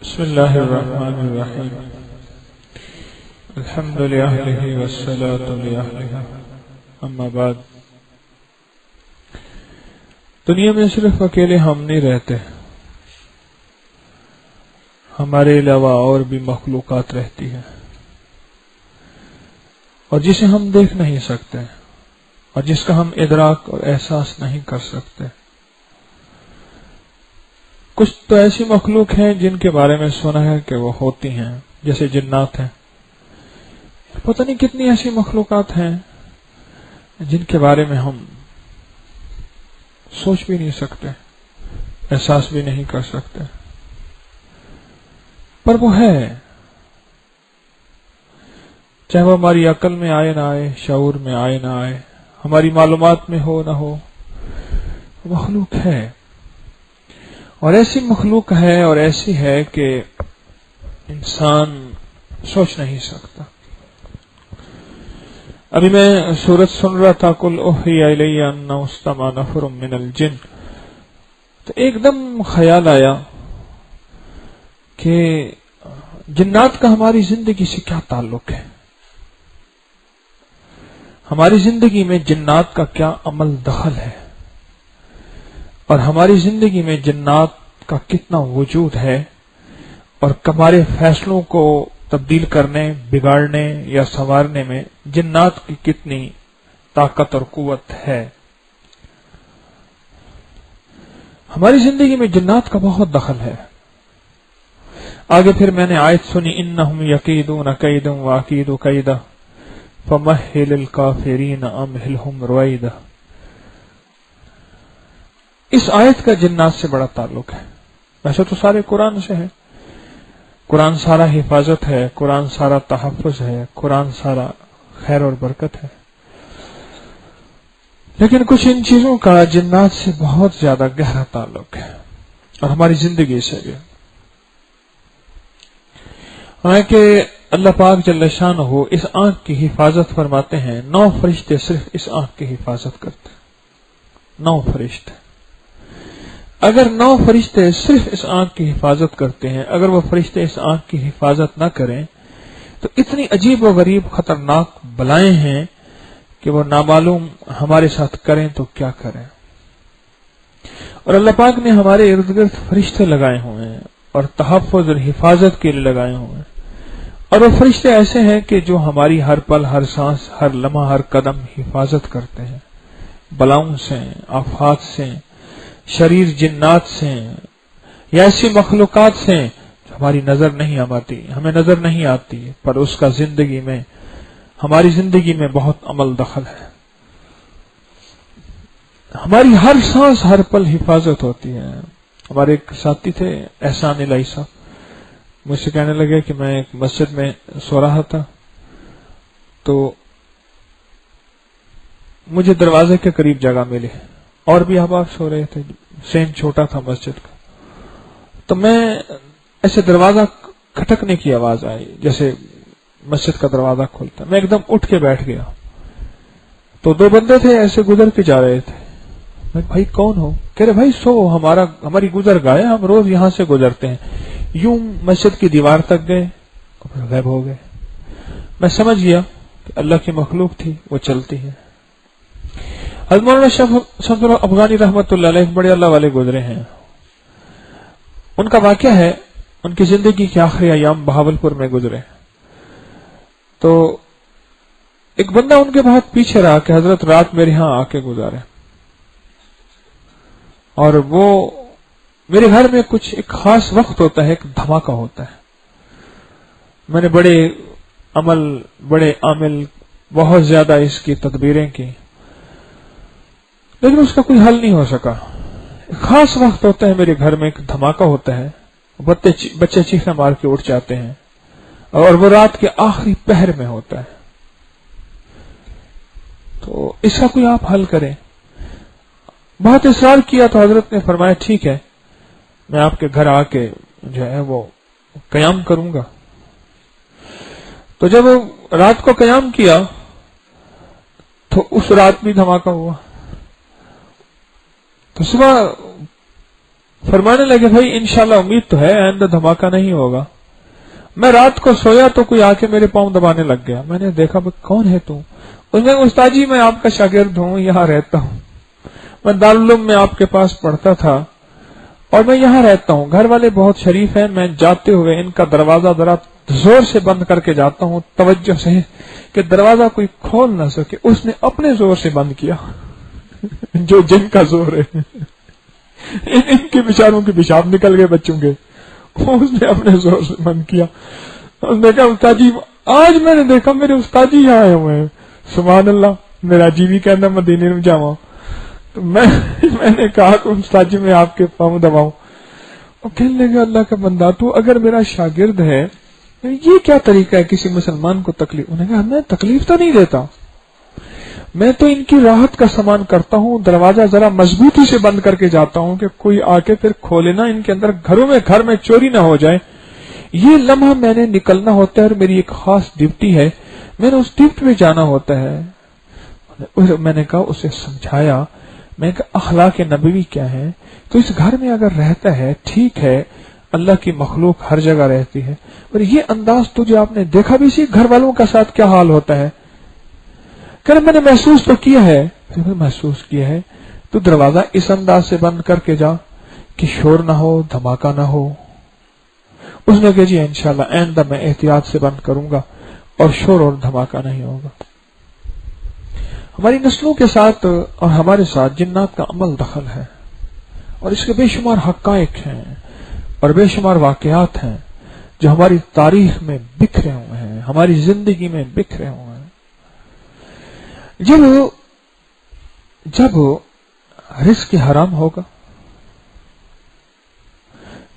بسم اللہ الرحمن الرحیم الحمد للہ والصلاة للہ اما بعد۔ دنیا میں صرف اکیلے ہم نہیں رہتے، ہمارے علاوہ اور بھی مخلوقات رہتی ہیں، اور جسے ہم دیکھ نہیں سکتے اور جس کا ہم ادراک اور احساس نہیں کر سکتے۔ کچھ تو ایسی مخلوق ہیں جن کے بارے میں سنا ہے کہ وہ ہوتی ہیں، جیسے جنات ہیں۔ پتہ نہیں کتنی ایسی مخلوقات ہیں جن کے بارے میں ہم سوچ بھی نہیں سکتے، احساس بھی نہیں کر سکتے، پر وہ ہے، چاہے وہ ہماری عقل میں آئے نہ آئے، شعور میں آئے نہ آئے، ہماری معلومات میں ہو نہ ہو، مخلوق ہے، اور ایسی مخلوق ہے اور ایسی ہے کہ انسان سوچ نہیں سکتا۔ ابھی میں سورت سن رہا تھا، قل اوحی الی انہ استمع نفر من الجن، تو ایک دم خیال آیا کہ جنات کا ہماری زندگی سے کیا تعلق ہے، ہماری زندگی میں جنات کا کیا عمل دخل ہے، اور ہماری زندگی میں جنات کا کتنا وجود ہے، اور ہمارے فیصلوں کو تبدیل کرنے، بگاڑنے یا سنوارنے میں جنات کی کتنی طاقت اور قوت ہے۔ ہماری زندگی میں جنات کا بہت دخل ہے۔ آگے پھر میں نے آیت سنی، انہم یکیدون کیدا واکید کیدا فمہل الکافرین امہلہم رویدا۔ اس آیت کا جنات سے بڑا تعلق ہے، ویسے تو سارے قرآن سے ہے، قرآن سارا حفاظت ہے، قرآن سارا تحفظ ہے، قرآن سارا خیر اور برکت ہے، لیکن کچھ ان چیزوں کا جنات سے بہت زیادہ گہرا تعلق ہے، اور ہماری زندگی سے بھی۔ حالانکہ اللہ پاک جل شانہ اس آنکھ کی حفاظت فرماتے ہیں، 9 فرشتے صرف اس آنکھ کی حفاظت کرتے ہیں، 9 فرشتے۔ اگر 9 فرشتے صرف اس آنکھ کی حفاظت کرتے ہیں، اگر وہ فرشتے اس آنکھ کی حفاظت نہ کریں تو اتنی عجیب و غریب خطرناک بلائیں ہیں کہ وہ نامعلوم ہمارے ساتھ کریں تو کیا کریں۔ اور اللہ پاک نے ہمارے ارد گرد فرشتے لگائے ہوئے ہیں اور تحفظ اور حفاظت کے لیے لگائے ہوئے ہیں، اور وہ فرشتے ایسے ہیں کہ جو ہماری ہر پل، ہر سانس، ہر لمحہ، ہر قدم حفاظت کرتے ہیں، بلاؤں سے، آفات سے، شریر جنات سے، یا ایسی مخلوقات سے جو ہماری نظر نہیں آتی، ہمیں نظر نہیں آتی، پر اس کا زندگی میں، ہماری زندگی میں بہت عمل دخل ہے۔ ہماری ہر سانس، ہر پل حفاظت ہوتی ہے۔ ہمارے ایک ساتھی تھے احسان الہی صاحب، مجھ سے کہنے لگے کہ میں ایک مسجد میں سو رہا تھا تو مجھے دروازے کے قریب جگہ ملی، اور بھی احباب سو رہے تھے، سین چھوٹا تھا مسجد کا، تو میں ایسے دروازہ کھٹکنے کی آواز آئی جیسے مسجد کا دروازہ کھلتا، میں ایک دم اٹھ کے بیٹھ گیا، تو 2 بندے تھے ایسے گزر کے جا رہے تھے۔ میں بھائی کون ہو؟ کہہ رہے بھائی سو ہماری گزر گئے، ہم روز یہاں سے گزرتے ہیں۔ یوں مسجد کی دیوار تک گئے اور غائب ہو گئے۔ میں سمجھ گیا کہ اللہ کی مخلوق تھی، وہ چلتی ہے۔ حضرت مولانا شمس افغانی رحمۃ اللہ علیہ ایک بڑے اللہ والے گزرے ہیں، ان کا واقعہ ہے، ان کی زندگی کے آخری ایام بہاولپور میں گزرے، تو ایک بندہ ان کے بہت پیچھے رہا کہ حضرت رات میرے ہاں آ کے گزارے، اور وہ میرے گھر میں کچھ ایک خاص وقت ہوتا ہے، ایک دھماکہ ہوتا ہے۔ میں نے بڑے عامل بہت زیادہ اس کی تدبیریں کی، لیکن اس کا کوئی حل نہیں ہو سکا۔ ایک خاص وقت ہوتا ہے، میرے گھر میں ایک دھماکہ ہوتا ہے، بچے چیخیں مار کے اٹھ جاتے ہیں، اور وہ رات کے آخری پہر میں ہوتا ہے، تو اس کا کوئی آپ حل کریں۔ بہت اصرار کیا تو حضرت نے فرمایا ٹھیک ہے، میں آپ کے گھر آ کے جو ہے وہ قیام کروں گا۔ تو جب رات کو قیام کیا تو اس رات بھی دھماکہ ہوا، تو صبح فرمانے لگے بھائی انشاءاللہ امید تو ہے آئندہ دھماکہ نہیں ہوگا. میں رات کو سویا تو کوئی آ کے میرے پاؤں دبانے لگ گیا. میں نے دیکھا بھائی کون ہے تو؟ اس نے استاد جی میں آپ کا شاگرد ہوں, یہاں رہتا ہوں, میں دارالعلوم میں آپ کے پاس پڑھتا تھا اور میں یہاں رہتا ہوں. گھر والے بہت شریف ہیں, میں جاتے ہوئے ان کا دروازہ ذرا زور سے بند کر کے جاتا ہوں توجہ سے کہ دروازہ کوئی کھول نہ سکے. اس نے اپنے زور سے بند کیا جو جن کا زور ہے. ان کے بیچاروں کے پیشاب نکل گئے بچوں کے, اس نے اپنے زور سے بند کیا. اس نے کہا استاد جی آج میں نے دیکھا میرے استاد جی یہاں آئے ہوئے ہیں. سبحان اللہ, میرا جی بھی کہنا مدینے میں جاؤں. تو میں نے کہا کہ استاد جی میں آپ کے پاؤں دباؤں. اور کہنے لگا اللہ کا بندہ تو اگر میرا شاگرد ہے یہ کیا طریقہ ہے کسی مسلمان کو تکلیف؟ انہوں نے کہا میں تکلیف تو نہیں دیتا, میں تو ان کی راحت کا سامان کرتا ہوں. دروازہ ذرا مضبوطی سے بند کر کے جاتا ہوں کہ کوئی آ کے پھر کھولے نہ, ان کے اندر گھر میں چوری نہ ہو جائے. یہ لمحہ میں نے نکلنا ہوتا ہے اور میری ایک خاص ڈیوٹی ہے, میں نے اس ڈیوٹی میں جانا ہوتا ہے. میں نے کہا اسے سمجھایا, میں نے کہا اخلاق نبوی کیا ہے, تو اس گھر میں اگر رہتا ہے ٹھیک ہے, اللہ کی مخلوق ہر جگہ رہتی ہے, پر یہ انداز تجھے آپ نے دیکھا بھی سی گھر والوں کا ساتھ کیا حال ہوتا ہے. کہ میں نے محسوس تو کیا ہے. محسوس کیا ہے تو دروازہ اس انداز سے بند کر کے جا کہ شور نہ ہو, دھماکہ نہ ہو. اس نے کہا جی انشاءاللہ آئندہ میں احتیاط سے بند کروں گا اور شور اور دھماکہ نہیں ہوگا. ہماری نسلوں کے ساتھ اور ہمارے ساتھ جنات کا عمل دخل ہے اور اس کے بے شمار حقائق ہیں اور بے شمار واقعات ہیں جو ہماری تاریخ میں بکھرے ہوئے ہیں, ہماری زندگی میں بکھرے ہوئے ہیں. جب رزق حرام ہوگا,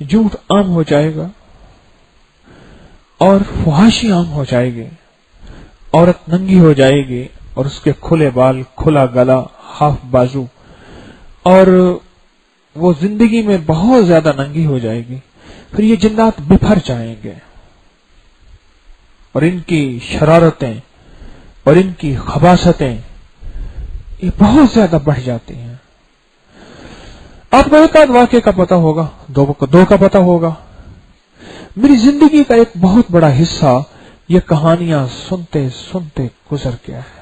جھوٹ عام ہو جائے گا اور فحاشی عام ہو جائے گی, عورت ننگی ہو جائے گی اور اس کے کھلے بال, کھلا گلا, ہاف بازو, اور وہ زندگی میں بہت زیادہ ننگی ہو جائے گی, پھر یہ جنات بفر جائیں گے اور ان کی شرارتیں اور ان کی خباثتیں یہ بہت زیادہ بڑھ جاتی ہیں. آپ کو ایک آدھ واقعے کا پتہ ہوگا, دو کا پتہ ہوگا. میری زندگی کا ایک بہت بڑا حصہ یہ کہانیاں سنتے سنتے گزر گیا ہے.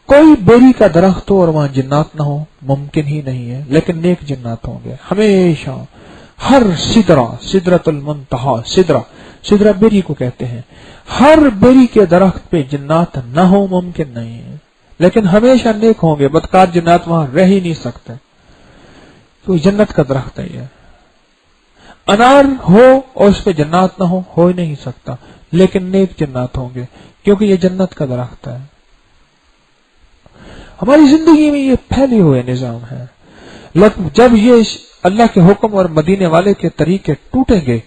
کوئی بیری کا درخت ہو اور وہاں جنات نہ ہو ممکن ہی نہیں ہے, لیکن نیک جنات ہوں گے ہمیشہ. ہر سدرۃ المنتہا, سدرہ بیری کو کہتے ہیں, ہر بیری کے درخت پہ جنات نہ ہو ممکن نہیں ہے, لیکن ہمیشہ نیک ہوں گے. بدکار جنات وہاں رہ ہی نہیں سکتے. تو جنت کا درخت ہے یہ. انار ہو اور اس پہ جنات نہ ہو ہی نہیں سکتا, لیکن نیک جنات ہوں گے کیونکہ یہ جنت کا درخت ہے. ہماری زندگی میں یہ پھیلے ہوئے نظام ہے. جب یہ اللہ کے حکم اور مدینے والے کے طریقے ٹوٹیں گے,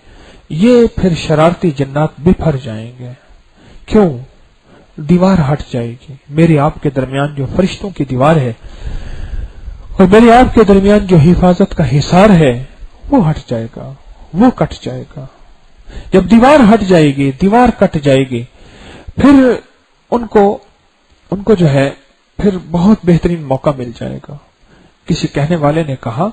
یہ پھر شرارتی جنات بفر جائیں گے. کیوں؟ دیوار ہٹ جائے گی. میرے آپ کے درمیان جو فرشتوں کی دیوار ہے اور میرے آپ کے درمیان جو حفاظت کا حصار ہے وہ ہٹ جائے گا, وہ کٹ جائے گا. جب دیوار ہٹ جائے گی, دیوار کٹ جائے گی, پھر ان کو جو ہے پھر بہت بہترین موقع مل جائے گا. کسی کہنے والے نے کہا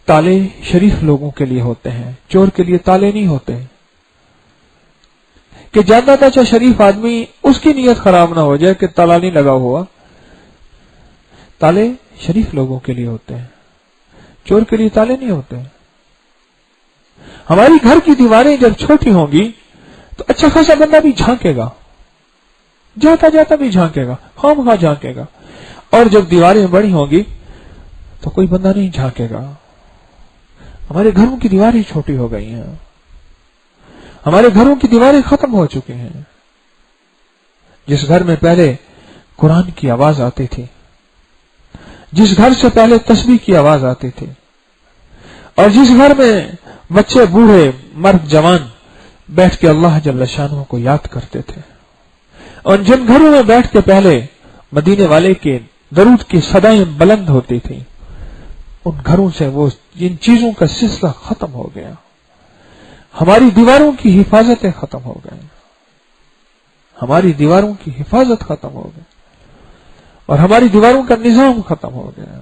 تالے شریف لوگوں کے لیے ہوتے ہیں, چور کے لیے تالے نہیں ہوتے. کہ جانتا تھا اچھا شریف آدمی اس کی نیت خراب نہ ہو جائے کہ تالا نہیں لگا ہوا. تالے شریف لوگوں کے لیے ہوتے ہیں, چور کے لیے تالے نہیں ہوتے. ہماری گھر کی دیواریں جب چھوٹی ہوں گی تو اچھا خاصا بندہ بھی جھانکے گا, جاتا جاتا بھی جھانکے گا, خام خواہ جھانکے گا. اور جب دیواریں بڑی ہوں گی تو کوئی بندہ نہیں جھانکے گا. ہمارے گھروں کی دیواریں چھوٹی ہو گئی ہیں, ہمارے گھروں کی دیواریں ختم ہو چکی ہیں. جس گھر میں پہلے قرآن کی آواز آتی تھی, جس گھر سے پہلے تسبیح کی آواز آتی تھی, اور جس گھر میں بچے بوڑھے مرد جوان بیٹھ کے اللہ جل شانہ کو یاد کرتے تھے, اور جن گھروں میں بیٹھ کے پہلے مدینے والے کے درود کی صدائیں بلند ہوتی تھی, ان گھروں سے وہ ان چیزوں کا سلسلہ ختم ہو گیا. ہماری دیواروں کی حفاظتیں ختم ہو گئی, ہماری دیواروں کی حفاظت ختم ہو گئی اور ہماری دیواروں کا نظام ختم ہو گیا.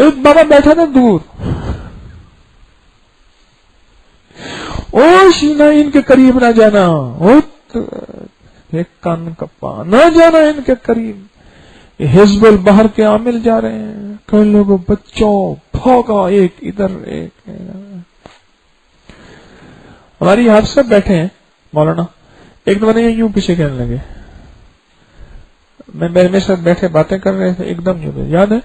ایک بابا بیٹھا تھا دور، او شینا ان کے قریب نہ جانا، ایک کان کپا نہ جانا ان کے قریب، حزب البحر کے عامل جا رہے ہیں، کئی لوگوں بچوں بھوگا، ایک ادھر ایک ہماری یہاں سب بیٹھے ہیں مولانا، ایک دفعہ یوں پیچھے کہنے لگے، میں میرے ساتھ بیٹھے باتیں کر رہے تھے، ایک دم یوں یاد ہے،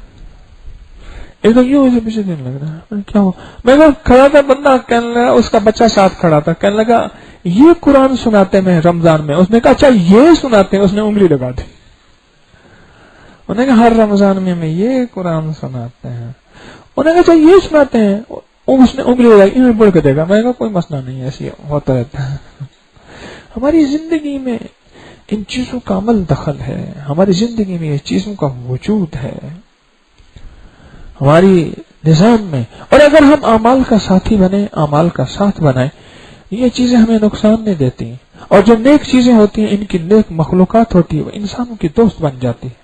ایک دم یوں اسے پیچھے دینے لگ رہا، کیا ہوا؟ میں کہا کھڑا تھا بندہ، کہنے لگا، اس کا بچہ ساتھ کھڑا تھا، کہنے لگا یہ قرآن سناتے ہیں رمضان میں، اس نے کہا اچھا یہ سناتے ہیں، اس نے انگلی لگا دی، انہوں نے کہا ہر رمضان میں ہمیں یہ قرآن سناتے ہیں، انہوں نے کہا اچھا یہ سناتے ہیں، اس نے انگلی لگائی، بڑھ کے دیکھا، میں نے کہا کوئی مسئلہ نہیں ہے، ایسے ہوتا رہتا ہے، ہماری زندگی میں ان چیزوں کا عمل دخل ہے، ہماری زندگی میں یہ چیزوں کا وجود ہے ہماری نظام میں، اور اگر ہم اعمال کا ساتھی بنے، اعمال کا ساتھ بنائیں، یہ چیزیں ہمیں نقصان نہیں دیتی، اور جو نیک چیزیں ہوتی ہیں، ان کی نیک مخلوقات ہوتی ہے، وہ انسانوں کی دوست بن جاتی ہے۔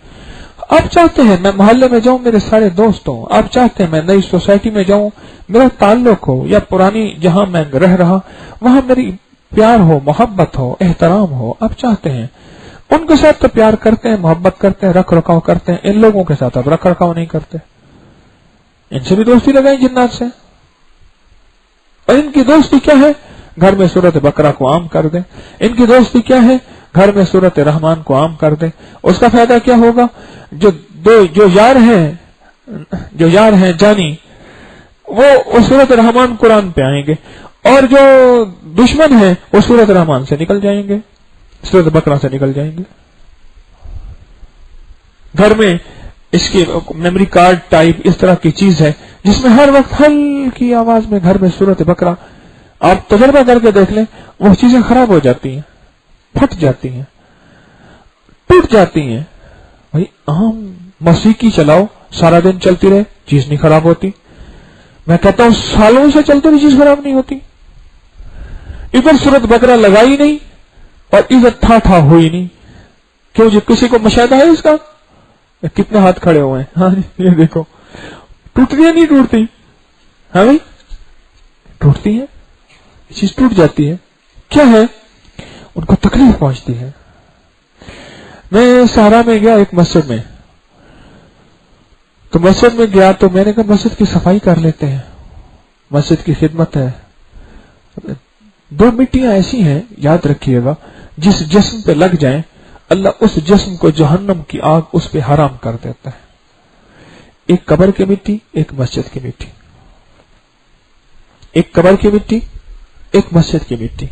آپ چاہتے ہیں میں محلے میں جاؤں میرے سارے دوست ہوں، آپ چاہتے ہیں میں نئی سوسائٹی میں جاؤں میرا تعلق ہو، یا پرانی جہاں میں رہ رہا وہاں میری پیار ہو، محبت ہو، احترام ہو، آپ چاہتے ہیں، ان کے ساتھ تو پیار کرتے ہیں، محبت کرتے ہیں، رکھ رکھاؤ کرتے ہیں، ان لوگوں کے ساتھ اب رکھ رکھاؤ نہیں کرتے، ان سے بھی دوستی لگائیں جنات سے، اور ان کی دوستی کیا ہے؟ گھر میں سورت بقرہ کو عام کر دیں، ان کی دوستی کیا ہے؟ گھر میں سورت رحمان کو عام کر دیں، اس کا فائدہ کیا ہوگا؟ جو یار ہیں جانی، وہ سورت رحمان قرآن پہ آئیں گے، اور جو دشمن ہیں وہ سورت رحمان سے نکل جائیں گے، سورت بقرہ سے نکل جائیں گے۔ گھر میں اس کی میموری کارڈ ٹائپ اس طرح کی چیز ہے جس میں ہر وقت ہلکی آواز میں گھر میں سورت بقرہ، آپ تجربہ کر کے دیکھ لیں، وہ چیزیں خراب ہو جاتی ہیں، پھٹ جاتی ہیں، ٹوٹ جاتی ہیں۔ بھائی عام موسیقی چلاؤ، سارا دن چلتی رہے، چیز نہیں خراب ہوتی، میں کہتا ہوں سالوں سے چلتی رہی چیز خراب نہیں ہوتی۔ ادھر سورت بقرہ لگائی نہیں اور ادھر ٹھا ہوئی نہیں، کیوں جی کسی کو مشاہدہ ہے اس کا؟ کتنے ہاتھ کھڑے ہوئے ہیں، ہاں یہ دیکھو، ٹوٹتی ہے نہیں ٹوٹتی؟ ہاں بھائی ٹوٹتی ہے، چیز ٹوٹ جاتی ہے، کیا ہے؟ ان کو تکلیف پہنچتی ہے۔ میں سہارا میں گیا ایک مسجد میں، تو مسجد میں گیا تو میں نے کہا مسجد کی صفائی کر لیتے ہیں، مسجد کی خدمت ہے۔ دو مٹیاں ایسی ہیں یاد رکھیے گا، جس جسم پہ لگ جائیں اللہ اس جسم کو جہنم کی آگ اس پہ حرام کر دیتا ہے، ایک قبر کی مٹی، ایک مسجد کی مٹی، ایک قبر کی مٹی، ایک مسجد کی مٹی،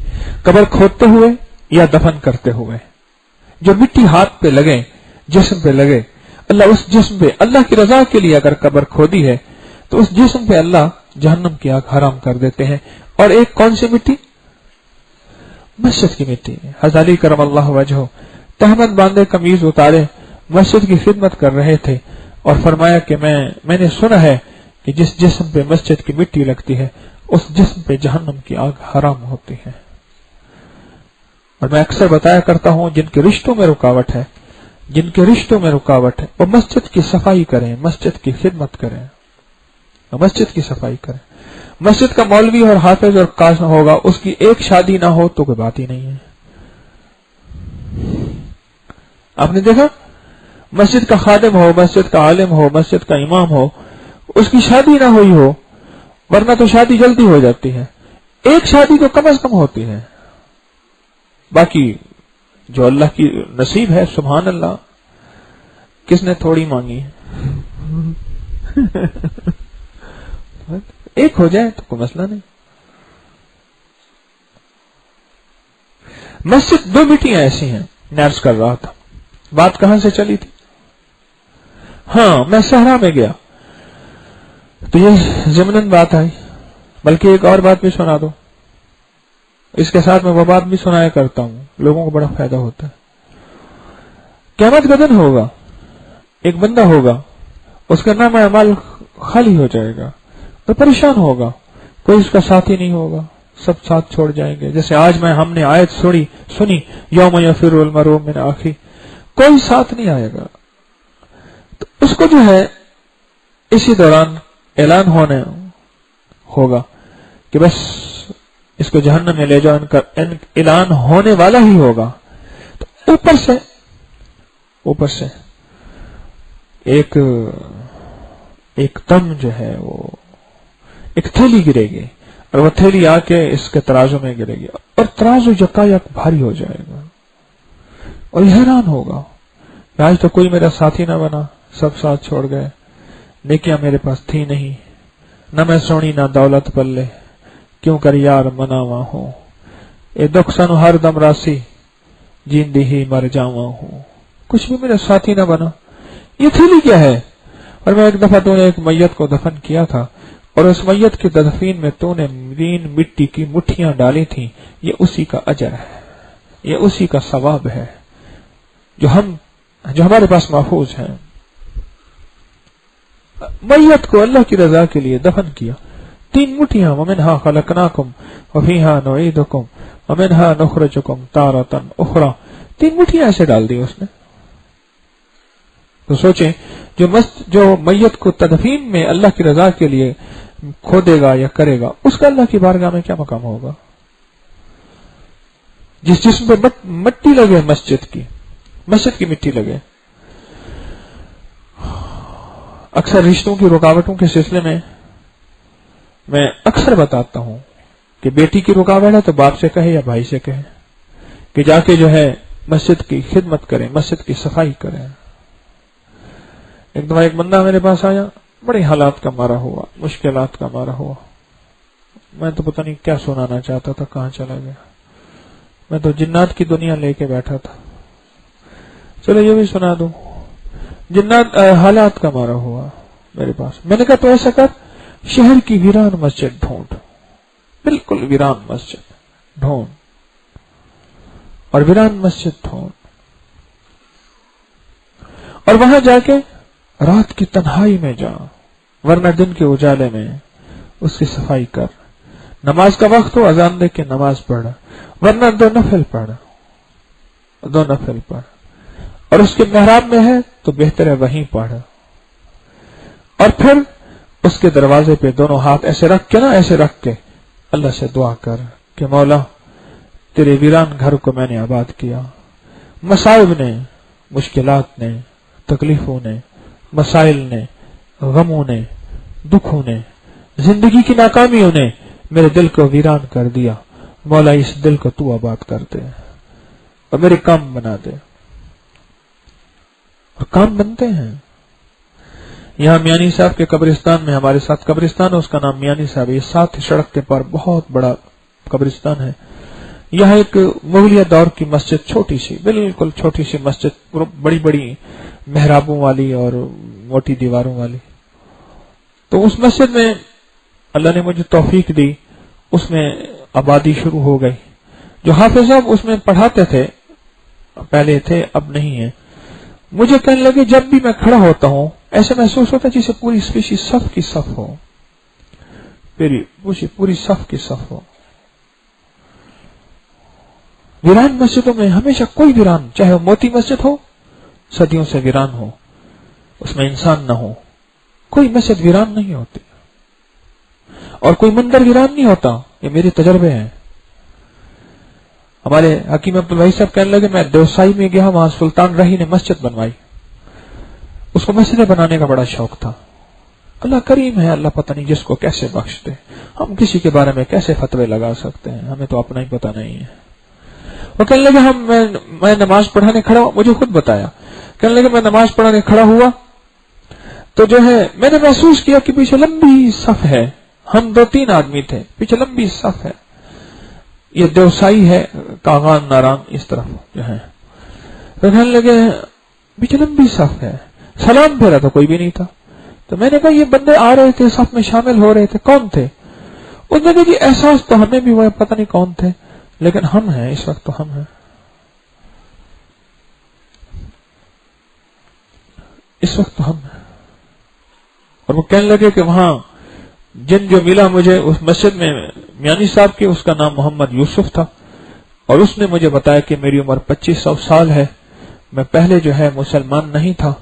قبر کھودتے ہوئے یا دفن کرتے ہوئے، جو مٹی ہاتھ پہ لگے، جسم پہ لگے، اللہ اس جسم پہ اللہ کی رضا کے لیے اگر قبر کھودی ہے تو اس جسم پہ اللہ جہنم کی آگ حرام کر دیتے ہیں۔ اور ایک کون سی مٹی؟ مسجد کی مٹی۔ حضرت علی کرم اللہ وجہہ تہمت باندھے قمیض اتارے مسجد کی خدمت کر رہے تھے، اور فرمایا کہ میں نے سنا ہے کہ جس جسم پہ مسجد کی مٹی لگتی ہے اس جسم پہ جہنم کی آگ حرام ہوتی ہے۔ اور میں اکثر بتایا کرتا ہوں جن کے رشتوں میں رکاوٹ ہے، جن کے رشتوں میں رکاوٹ ہے، وہ مسجد کی صفائی کریں، مسجد کی خدمت کریں، مسجد کی صفائی کریں۔ مسجد کا مولوی اور حافظ اور قاضی ہوگا، اس کی ایک شادی نہ ہو تو کوئی بات ہی نہیں ہے۔ آپ نے دیکھا مسجد کا خادم ہو، مسجد کا عالم ہو، مسجد کا امام ہو، اس کی شادی نہ ہوئی ہو، ورنہ تو شادی جلدی ہو جاتی ہے، ایک شادی تو کم از کم ہوتی ہے، باقی جو اللہ کی نصیب ہے سبحان اللہ، کس نے تھوڑی مانگی ایک ہو جائے تو کوئی مسئلہ نہیں۔ مسجد دو مٹیاں ایسی ہیں، میں عرض کر رہا تھا، بات کہاں سے چلی تھی؟ ہاں میں صحرا میں گیا تو یہ ضمناً بات آئی، بلکہ ایک اور بات بھی سنا دو، اس کے ساتھ میں وہ بات بھی سنایا کرتا ہوں، لوگوں کو بڑا فائدہ ہوتا ہے۔ قیامت کا دن ہوگا، ایک بندہ ہوگا، اس کا نام اعمال خالی ہو جائے گا، تو پریشان ہوگا، کوئی اس کا ساتھی نہیں ہوگا، سب ساتھ چھوڑ جائیں گے۔ جیسے آج ہم نے آیت سنی یوم یفر المرء من اخیہ، کوئی ساتھ نہیں آئے گا، تو اس کو جو ہے اسی دوران اعلان ہوگا کہ بس اس کو جہنم میں لے جاؤ، اعلان ہونے والا ہی ہوگا، تو اوپر سے ایک دم جو ہے وہ ایک تھیلی گرے گی، اور وہ تھیلی آ کے اس کے ترازو میں گرے گی، اور ترازو یکایک بھاری ہو جائے گا، اور یہ حیران ہوگا کہ آج تو کوئی میرا ساتھی نہ بنا، سب ساتھ چھوڑ گئے، نیکیاں میرے پاس تھی نہیں، نہ میں سونی نہ دولت پلے، کیوں کر یار مناوا ہوں، اے دکھ سنو ہر دم راسی، جیندی ہی مر جاوا ہوں، کچھ بھی میرا ساتھی نہ بنا، یہ تھیلی کیا ہے؟ اور میں ایک دفعہ تو نے ایک میت کو دفن کیا تھا، اور اس میت کی تدفین میں تو نے مٹی کی مٹھیاں ڈالی تھیں، یہ اسی کا اجر ہے، یہ اسی کا ثواب ہے جو ہمارے پاس محفوظ ہے۔ میت کو اللہ کی رضا کے لیے دفن کیا، 3 مٹھیاں، ومنہا خلقناکم وفیہا نعیدکم ومنہا نخرجکم تارۃ اخری، 3 مٹھیاں ایسے ڈال دی اس نے۔ تو سوچیں جو میت کو تدفین میں اللہ کی رضا کے لیے کھودے گا یا کرے گا، اس کا اللہ کی بارگاہ میں کیا مقام ہوگا؟ جس جسم پہ مٹی لگے، مسجد کی مٹی لگے۔ اکثر رشتوں کی رکاوٹوں کے سلسلے میں اکثر بتاتا ہوں کہ بیٹی کی رکاوٹ ہے تو باپ سے کہے یا بھائی سے کہے کہ جا کے جو ہے مسجد کی خدمت کریں، مسجد کی صفائی کریں۔ ایک دفعہ ایک بندہ میرے پاس آیا، بڑے حالات کا مارا ہوا، مشکلات کا مارا ہوا، میں تو پتہ نہیں کیا سنانا چاہتا تھا، کہاں چلا گیا، میں تو جنات کی دنیا لے کے بیٹھا تھا، چلو یہ بھی سنا دوں۔ جنات حالات کا مارا ہوا میرے پاس، میں نے کہا تو ایسا کر، شہر کی ویران مسجد ڈھونڈ، بالکل ویران مسجد ڈھونڈ، اور ویران مسجد ڈھونڈ، اور وہاں جا کے رات کی تنہائی میں جا، ورنہ دن کے اجالے میں اس کی صفائی کر، نماز کا وقت ہو اذان دے کے نماز پڑھ، ورنہ 2 نفل پڑھ، اور اس کے محراب میں ہے تو بہتر ہے وہیں پڑھ، اور پھر اس کے دروازے پہ دونوں ہاتھ ایسے رکھ کے اللہ سے دعا کر کہ مولا تیرے ویران گھر کو میں نے آباد کیا، مصائب نے، مشکلات نے، تکلیفوں نے، مسائل نے، غموں نے، دکھوں نے، زندگی کی ناکامیوں نے میرے دل کو ویران کر دیا، مولا اس دل کو تو آباد کر دے اور میرے کام بنا دے۔ اور کام بنتے ہیں۔ یہاں میانی صاحب کے قبرستان میں، ہمارے ساتھ قبرستان ہے، اس کا نام میانی صاحب، یہ ساتھ سڑک کے پر بہت بڑا قبرستان ہے۔ یہاں ایک مغلیہ دور کی مسجد، چھوٹی سی، بالکل چھوٹی سی مسجد، بڑی بڑی محرابوں والی اور موٹی دیواروں والی۔ تو اس مسجد میں اللہ نے مجھے توفیق دی، اس میں آبادی شروع ہو گئی۔ جو حافظ صاحب اس میں پڑھاتے تھے، پہلے تھے اب نہیں ہے، مجھے کہنے لگے جب بھی میں کھڑا ہوتا ہوں ایسے محسوس ہوتا ہے جسے پوری اسپیشیز صف کی صف ہو، پوری صف کی صف ہو۔ ویران مسجدوں میں ہمیشہ کوئی ویران، چاہے وہ موتی مسجد ہو، صدیوں سے ویران ہو، اس میں انسان نہ ہو، کوئی مسجد ویران نہیں ہوتی، اور کوئی مندر ویران نہیں ہوتا، یہ میرے تجربے ہیں۔ ہمارے حکیم عبدالوہی صاحب کہنے لگے میں دیوسائی میں گیا، وہاں سلطان رہی نے مسجد بنوائی، اس کو مسجدیں بنانے کا بڑا شوق تھا۔ اللہ کریم ہے، اللہ پتہ نہیں جس کو کیسے بخش دے، ہم کسی کے بارے میں کیسے فتوے لگا سکتے ہیں، ہمیں تو اپنا ہی پتہ نہیں ہے۔ وہ کہنے لگے میں نماز پڑھانے کھڑا ہوا، مجھے خود بتایا، کہنے لگے میں نماز پڑھانے کھڑا ہوا تو جو ہے میں نے محسوس کیا کہ پیچھے لمبی صف ہے، ہم 2-3 آدمی تھے، پیچھے لمبی صف ہے، یہ دیوسائی ہے، کاغان ناران اس طرف جو ہے، تو کہنے لگے پیچھے لمبی صف ہے، سلام پھیرا تو کوئی بھی نہیں تھا، تو میں نے کہا یہ بندے آ رہے تھے، صف میں شامل ہو رہے تھے، کون تھے؟ اس نے کہا کہ احساس تو ہمیں بھی ہوا، پتہ نہیں کون تھے، لیکن ہم ہیں، اس وقت تو ہم ہیں، اس وقت تو ہم ہیں۔ اور وہ کہنے لگے کہ وہاں جن جو ملا مجھے اس مسجد میں میانی صاحب کے، اس کا نام محمد یوسف تھا، اور اس نے مجھے بتایا کہ میری عمر 2500 سال ہے، میں پہلے جو ہے مسلمان نہیں تھا،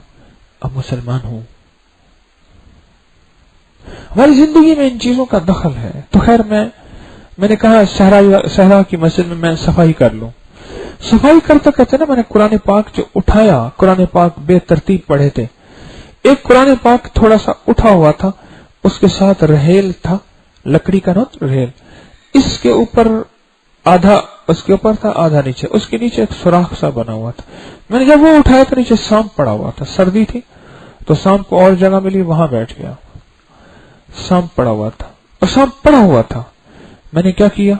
اب مسلمان ہوں۔ ہماری زندگی میں ان چیزوں کا دخل ہے. تو خیر میں نے کہا صحرا کی مسجد میں صفائی کر لوں. صفائی کرتے کرتے نا میں نے قرآن پاک جو اٹھایا، قرآن پاک بے ترتیب پڑھے تھے. ایک قرآن پاک تھوڑا سا اٹھا ہوا تھا، اس کے ساتھ رحیل تھا، لکڑی کا نا رحیل، اس کے اوپر آدھا اس کے اوپر تھا، آدھا نیچے، اس کے نیچے ایک سوراخ سا بنا ہوا تھا. میں نے جب وہ اٹھایا تو نیچے سانپ پڑا ہوا تھا، سردی تھی تو سانپ کو اور جگہ ملی، وہاں بیٹھ گیا. سانپ پڑا ہوا تھا اور سانپ پڑا ہوا تھا. میں نے کیا کیا؟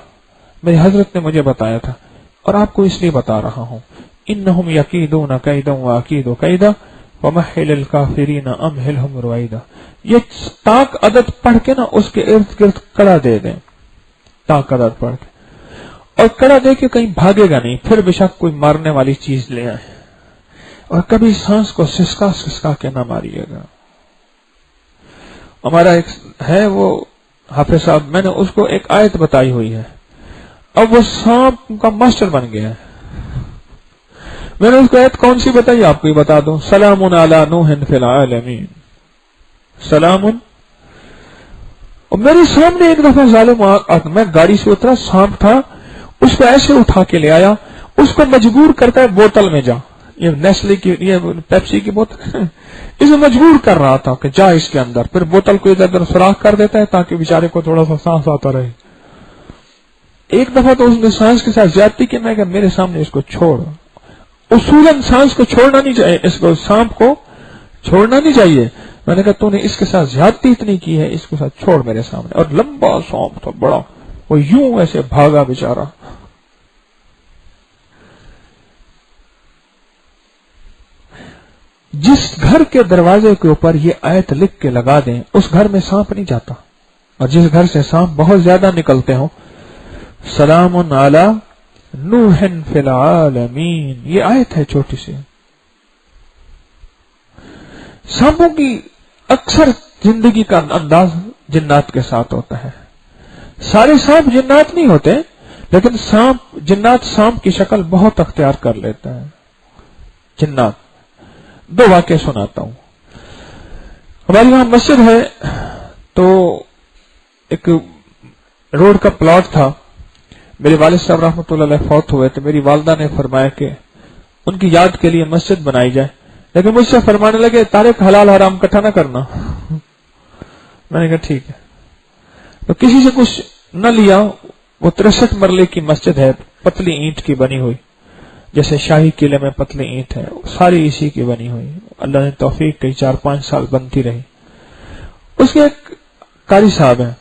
میری حضرت نے مجھے بتایا تھا اور آپ کو اس لیے بتا رہا ہوں، انہم یکیدون کیدا واکید کیدا ومحل الکافرین امہلہم رویدا. یہ تاک عدد پڑھ کے نا اس کے ارد گرد کڑا دے دیں، تاک عدد پڑھ کے، اور کڑا دے کے کہیں بھاگے گا نہیں، پھر بے شک کوئی مارنے والی چیز لے آئے، اور کبھی سانس کو سسکا سسکا کے نہ ماریے گا. ہمارا ایک ہے وہ حافظ صاحب، میں نے اس کو ایک آیت بتائی ہوئی ہے، اب وہ سانپ کا ماسٹر بن گیا ہے. میں نے اس کو آیت کون سی بتائی آپ کو ہی بتا دوں، سلام علی نوح فی العالمین، سلام. اور میرے سامنے ایک دفعہ ظالم میں گاڑی سے اترا، سانپ تھا، اس کو ایسے اٹھا کے لے آیا، اس کو مجبور کرتا ہے بوتل میں جا، یہ نیسلے کی یہ پیپسی کی بوتل اسے مجبور کر رہا تھا کہ جا اس کے اندر، پھر بوتل کو ادھر ادھر سوراخ کر دیتا ہے تاکہ بیچارے کو تھوڑا سا سانس آتا رہے. ایک دفعہ تو اس نے سانس کے ساتھ زیادتی کی، میں کہ میرے سامنے اس کو چھوڑ. اصولاً سانس کو چھوڑنا نہیں چاہیے، اس کو سانپ کو چھوڑنا نہیں چاہیے. میں نے کہا تو نے اس کے ساتھ زیادتی اتنی کی ہے، اس کے ساتھ چھوڑ میرے سامنے. اور لمبا سانپ تھا بڑا، وہ یوں ایسے بھاگا بیچارہ. جس گھر کے دروازے کے اوپر یہ آیت لکھ کے لگا دیں، اس گھر میں سانپ نہیں جاتا. اور جس گھر سے سانپ بہت زیادہ نکلتے ہوں، سلام علی نوح فی العالمین، یہ آیت ہے چھوٹی سی. سانپوں کی اکثر زندگی کا انداز جنات کے ساتھ ہوتا ہے. سارے سانپ جنات نہیں ہوتے، لیکن جنات سانپ کی شکل بہت اختیار کر لیتا ہے. جنات دو واقعے سناتا ہوں. ہماری وہاں مسجد ہے تو ایک روڈ کا پلاٹ تھا. میرے والد صاحب رحمۃ اللہ علیہ فوت ہوئے تو میری والدہ نے فرمایا کہ ان کی یاد کے لیے مسجد بنائی جائے، لیکن مجھ سے فرمانے لگے طارق حلال حرام اکٹھا نہ کرنا. میں نے کہا ٹھیک ہے. تو کسی سے کچھ نہ لیا. وہ 63 مرلے کی مسجد ہے، پتلی اینٹ کی بنی ہوئی، جیسے شاہی قلعے میں پتلی اینٹ ہے، ساری اسی کی بنی ہوئی. اللہ نے توفیق کی 4-5 سال بنتی رہی. اس کے ایک قاری صاحب ہیں،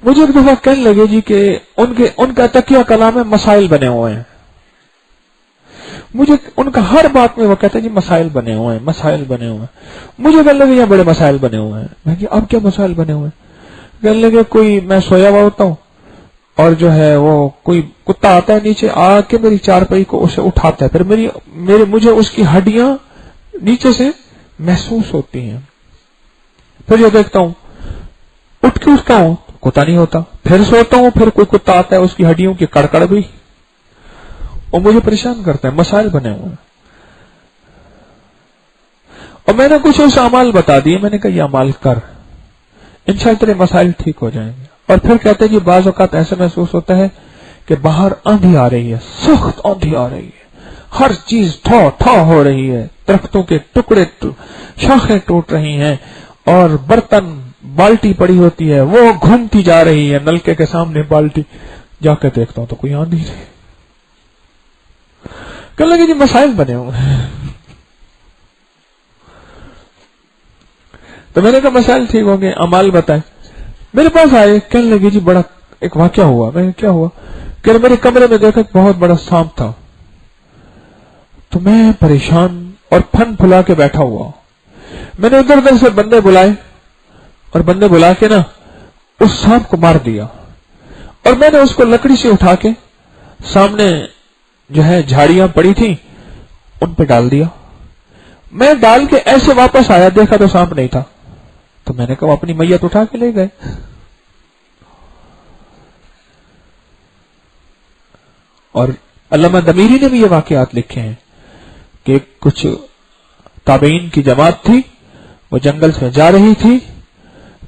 مجھے ایک دفعہ کہنے لگے جی کہ ان کا تکیہ کلام میں مسائل بنے ہوئے ہیں. مجھے ان کا ہر بات میں وہ کہتے ہیں جی مسائل بنے ہوئے ہیں، مسائل بنے ہوئے ہیں. مجھے کہنے لگے یہ بڑے مسائل بنے ہوئے ہیں. میں کہ اب کیا مسائل بنے ہوئے ہیں؟ کہنے لگے کوئی میں سویا ہوا ہوتا ہوں اور جو ہے وہ کوئی کتا آتا ہے نیچے آ کے میری چارپائی کو اسے اٹھاتا ہے، پھر مجھے اس کی ہڈیاں نیچے سے محسوس ہوتی ہیں. پھر جو دیکھتا ہوں اٹھ کے اٹھتا ہوں، کتا نہیں ہوتا. پھر سوتا ہوں، پھر کوئی کتا آتا ہے، اس کی ہڈیوں کی کڑکڑ بھی، اور مجھے پریشان کرتا ہے. مسائل بنے ہوئے ہیں. اور میں نے کچھ اس اعمال بتا دیے. میں نے کہا یہ اعمال کر، انشاءاللہ تیرے مسائل ٹھیک ہو جائیں گے. اور پھر کہتے ہیں جی بعض اوقات ایسے محسوس ہوتا ہے کہ باہر آندھی آ رہی ہے، سخت آندھی آ رہی ہے، ہر چیز ٹھا ہو رہی ہے، درختوں کے ٹکڑے شاخیں ٹوٹ رہی ہیں، اور برتن بالٹی پڑی ہوتی ہے وہ گھومتی جا رہی ہے، نلکے کے سامنے بالٹی. جا کے دیکھتا ہوں تو کوئی آندھی نہیں. کہنے لگے جی مسائل بنے ہوئے ہیں. تو میں نے کہا مسائل ٹھیک ہوں گے، اعمال بتائیں. میرے پاس آئے، کہنے لگے جی بڑا ایک واقعہ ہوا. میں کیا ہوا؟ کہ میرے کمرے میں دیکھا بہت بڑا سانپ تھا. تو میں پریشان اور پھن پھلا کے بیٹھا ہوا. میں نے ادھر ادھر سے بندے بلائے اور بندے بلا کے نا اس سانپ کو مار دیا. اور میں نے اس کو لکڑی سے اٹھا کے سامنے جو ہے جھاڑیاں پڑی تھیں ان پہ ڈال دیا. میں ڈال کے ایسے واپس آیا، دیکھا تو سانپ نہیں تھا. تو میں نے کہا اپنی میت اٹھا کے لے گئے. اور علامہ دمیری نے بھی یہ واقعات لکھے ہیں کہ کچھ تابعین کی جماعت تھی، وہ جنگل سے جا رہی تھی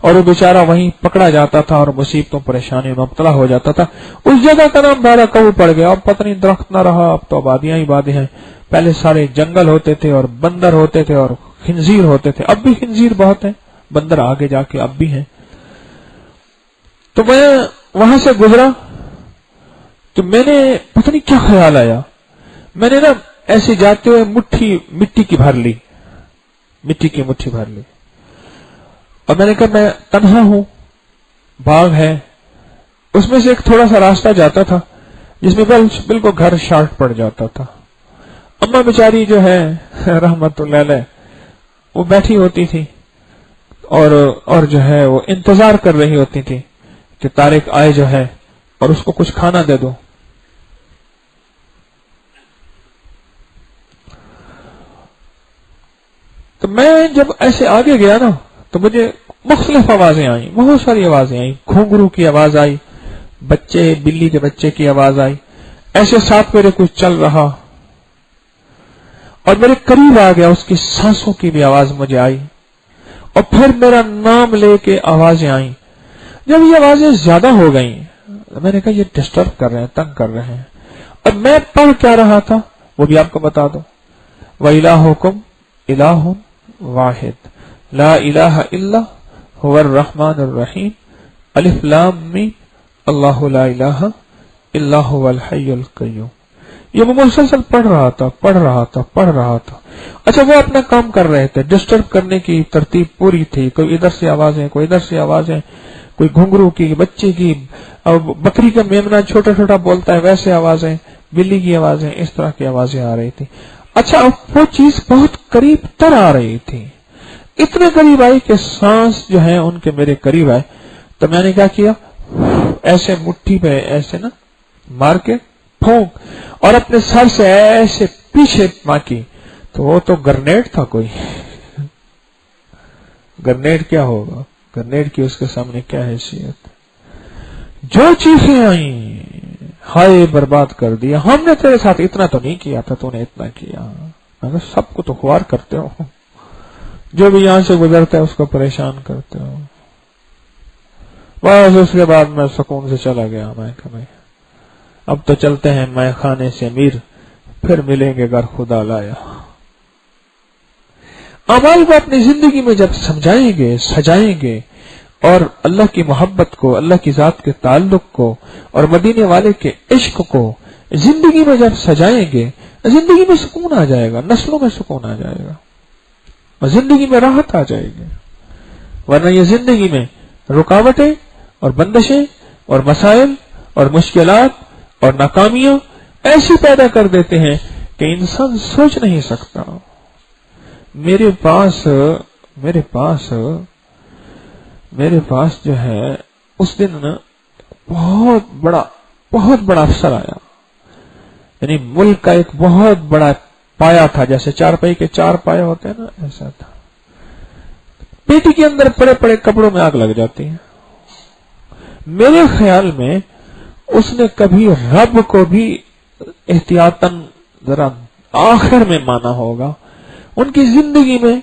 اور وہ بیچارہ وہیں پکڑا جاتا تھا اور مصیبتوں پریشانیوں میں مبتلا ہو جاتا تھا. اس جگہ کا نام بارہ کہو پڑ گیا. اب پتہ نہیں درخت نہ رہا, اب تو آبادیاں ہی آبادی ہیں. پہلے سارے جنگل ہوتے تھے اور بندر ہوتے تھے اور خنزیر ہوتے تھے. اب بھی خنزیر بہت ہیں, بندر آگے جا کے اب بھی ہیں. تو میں وہاں سے گزرا تو میں نے پتہ نہیں کیا خیال آیا, میں نے نا ایسے جاتے ہوئے مٹی کی بھر لی, مٹی کی مٹھی بھر لی, اور میں نے کہا میں تنہا ہوں, باغ ہے, اس میں سے ایک تھوڑا سا راستہ جاتا تھا جس میں بالکل گھر شارٹ پڑ جاتا تھا. اماں بیچاری جو ہے رحمت اللہ علیہ وہ بیٹھی ہوتی تھی اور جو ہے وہ انتظار کر رہی ہوتی تھی کہ طارق آئے جو ہے اور اس کو کچھ کھانا دے دو. تو میں جب ایسے آگے گیا نا تو مجھے مختلف آوازیں آئیں, بہت ساری آوازیں آئیں. گھنگرو کی آواز آئی, بلی کے بچے کی آواز آئی, ایسے ساتھ میرے کچھ چل رہا اور میرے قریب آ گیا, اس کی سانسوں کی بھی آواز مجھے آئی, اور پھر میرا نام لے کے آوازیں آئیں. جب یہ آوازیں زیادہ ہو گئیں میں نے کہا یہ ڈسٹرب کر رہے ہیں, تنگ کر رہے ہیں. اور میں پڑھ کیا رہا تھا وہ بھی آپ کو بتا دو, وَإِلَٰهُكُمْ إِلَٰهٌ واحد لا الہ الا هو الرحمن الرحیم الف لام میم اللہ لا الہ الا هو الحی القیوم. یہ وہ مسلسل پڑھ رہا تھا. اچھا وہ اپنا کام کر رہے تھے, ڈسٹرب کرنے کی ترتیب پوری تھی. کوئی ادھر سے آوازیں, کوئی ادھر سے آوازیں, کوئی گھنگرو کی, بچے کی, بکری کا میمنا چھوٹا چھوٹا بولتا ہے ویسے آوازیں, بلی کی آوازیں, اس طرح کی آوازیں آ رہی تھی. اچھا اب وہ چیز بہت قریب تر آ رہی تھی, اتنے قریب آئی کہ سانس جو ہے ان کے میرے قریب آئے. تو میں نے کیا کیا, ایسے مٹھی پہ ایسے نا مار کے پھونک اور اپنے سر سے ایسے پیچھے ماکی. تو وہ تو گرنیڈ تھا کوئی. گرنیڈ کیا ہوگا, گرنیڈ کی اس کے سامنے کیا حیثیت. جو چیزیں آئیں ہائے برباد کر دیا. ہم نے تیرے ساتھ اتنا تو نہیں کیا تھا, تو نے اتنا کیا. مگر سب کو تو خوار کرتے ہو, جو بھی یہاں سے گزرتا ہے اس کو پریشان کرتے ہو. بس اس کے بعد میں سکون سے چلا گیا. میں کہ بھائی اب تو چلتے ہیں میں خانے سے میر, پھر ملیں گے گر خدا لایا. اعمال کو اپنی زندگی میں جب سمجھائیں گے, سجائیں گے, اور اللہ کی محبت کو, اللہ کی ذات کے تعلق کو اور مدینے والے کے عشق کو زندگی میں جب سجائیں گے, زندگی میں سکون آ جائے گا, نسلوں میں سکون آ جائے گا, اور زندگی میں راحت آ جائے گی. ورنہ یہ زندگی میں رکاوٹیں اور بندشیں اور مسائل اور مشکلات اور ناکامیاں ایسی پیدا کر دیتے ہیں کہ انسان سوچ نہیں سکتا. میرے پاس جو ہے اس دن بہت بڑا افسر آیا. یعنی ملک کا ایک بہت بڑا پایا تھا, جیسے چارپائی کے 4 پائے ہوتے ہیں نا, ایسا تھا. پیٹی کے اندر پڑے پڑے کپڑوں میں آگ لگ جاتی ہے. میرے خیال میں اس نے کبھی رب کو بھی احتیاطاً ذرا آخر میں مانا ہوگا. ان کی زندگی میں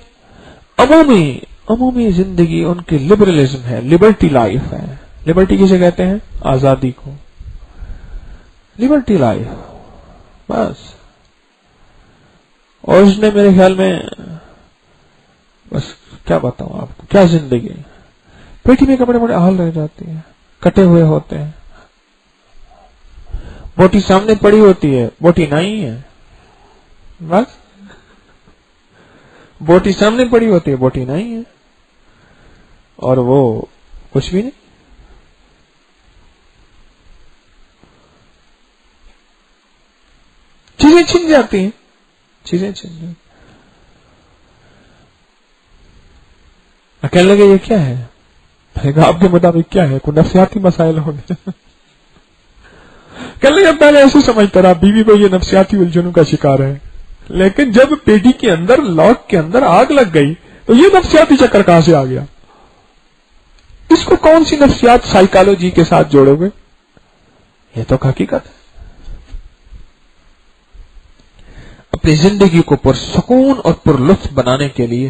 عمومی زندگی ان کی لبرلزم ہے, لبرٹی لائف ہے. لبرٹی کسے کہتے ہیں, آزادی کو. لبرٹی لائف بس. اور اس نے میرے خیال میں بس کیا بتاؤں آپ کو, کیا زندگی. پیٹی میں کپڑے بڑے حال رہ جاتی ہیں, کٹے ہوئے ہوتے ہیں. بوٹی سامنے پڑی ہوتی ہے, بوٹی نہیں ہے. بس بوٹی سامنے پڑی ہوتی ہے, بوٹی نہیں ہے, اور وہ کچھ بھی نہیں. چیزیں چھن جاتی ہیں. کہنے لگے یہ کیا ہے, آپ کے مطابق کیا ہے, کوئی نفسیاتی مسائل ہوں گے. کہنے لگے پہلے ایسے سمجھتا رہا بیوی کو یہ نفسیاتی الجھنوں کا شکار ہے, لیکن جب پیٹی کے اندر لاک کے اندر آگ لگ گئی تو یہ نفسیاتی چکر کہاں سے آ گیا. اس کو کون سی نفسیات سائیکالوجی کے ساتھ جوڑو گے, یہ تو حقیقت ہے. اپنی زندگی کو پرسکون اور پر لطف بنانے کے لیے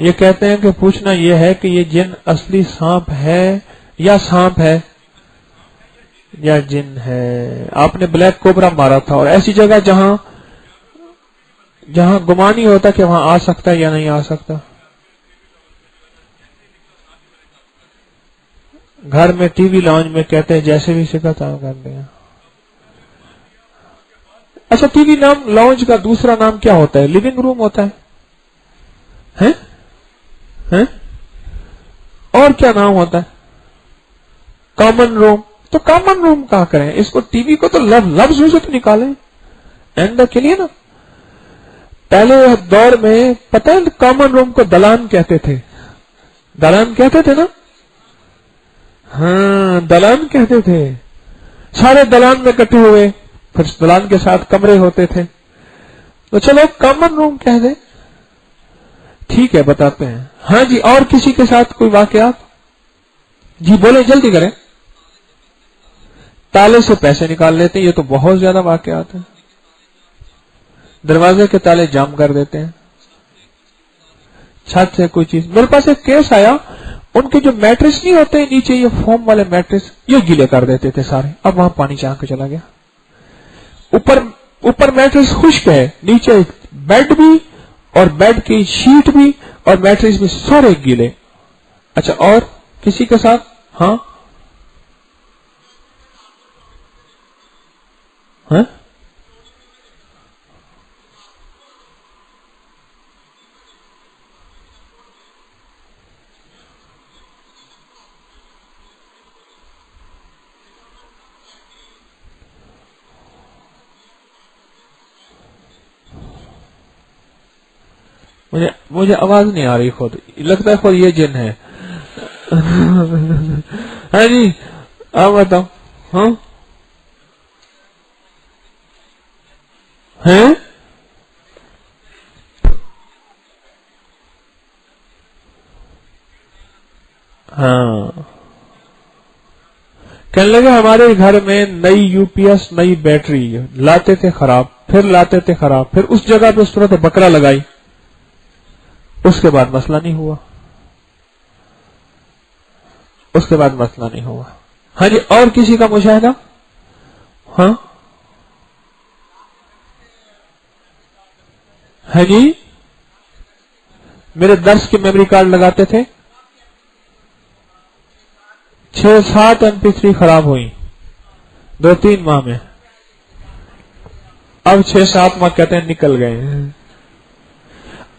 یہ کہتے ہیں کہ پوچھنا یہ ہے کہ یہ جن اصلی سانپ ہے یا سانپ ہے یا جن ہے. آپ نے بلیک کوبرا مارا تھا اور ایسی جگہ جہاں گمان ہی ہوتا کہ وہاں آ سکتا ہے یا نہیں آ سکتا. گھر میں ٹی وی لاؤنج میں کہتے ہیں جیسے بھی سکھا تھا کر دیا. اچھا ٹی وی لاؤنج کا دوسرا نام کیا ہوتا ہے؟ لیونگ روم ہوتا ہے. اور کیا نام ہوتا ہے؟ کامن روم. تو کامن روم کہاں کریں اس کو؟ ٹی وی کو تو لفظ سے تو نکالیں اینڈ کے لیے نا. پہلے دور میں پتہ ہے کامن روم کو دلان کہتے تھے. دلان کہتے تھے نا. ہاں دلان کہتے تھے. سارے دلان میں اکٹھے ہوئے پھر دلان کے ساتھ کمرے ہوتے تھے. تو چلو کامن روم کہہ دیں. ٹھیک ہے بتاتے ہیں. ہاں جی اور کسی کے ساتھ کوئی واقعات؟ جی بولیں جلدی کریں. تالے سے پیسے نکال لیتے ہیں. یہ تو بہت زیادہ واقعات ہیں. دروازے کے تالے جام کر دیتے ہیں. چھت سے کوئی چیز. میرے پاس ایک کیس آیا ان کے جو میٹرس نہیں ہوتے نیچے یہ فوم والے میٹرس یہ گیلے کر دیتے تھے سارے. اب وہاں پانی چاہ کے چلا گیا. اوپر میٹرس خشک ہے نیچے بیڈ بھی اور بیڈ کی شیٹ بھی اور میٹرس بھی سارے گیلے. اچھا اور کسی کے ساتھ؟ ہاں مجھے آواز نہیں آ رہی. خود لگتا ہے خود یہ جن ہے. ہاں جی آپ بتاؤ. ہاں کہنے لگے ہمارے گھر میں نئی یو پی ایس نئی بیٹری لاتے تھے خراب پھر لاتے تھے خراب پھر اس جگہ پہ صورت بکرا لگائی اس کے بعد مسئلہ نہیں ہوا. ہاں جی اور کسی کا مشاہدہ؟ ہاں جی میرے درس کے میموری کارڈ لگاتے تھے 6-7 MP3 خراب ہوئی 2-3 ماہ میں. اب 6-7 ماہ کہتے ہیں نکل گئے.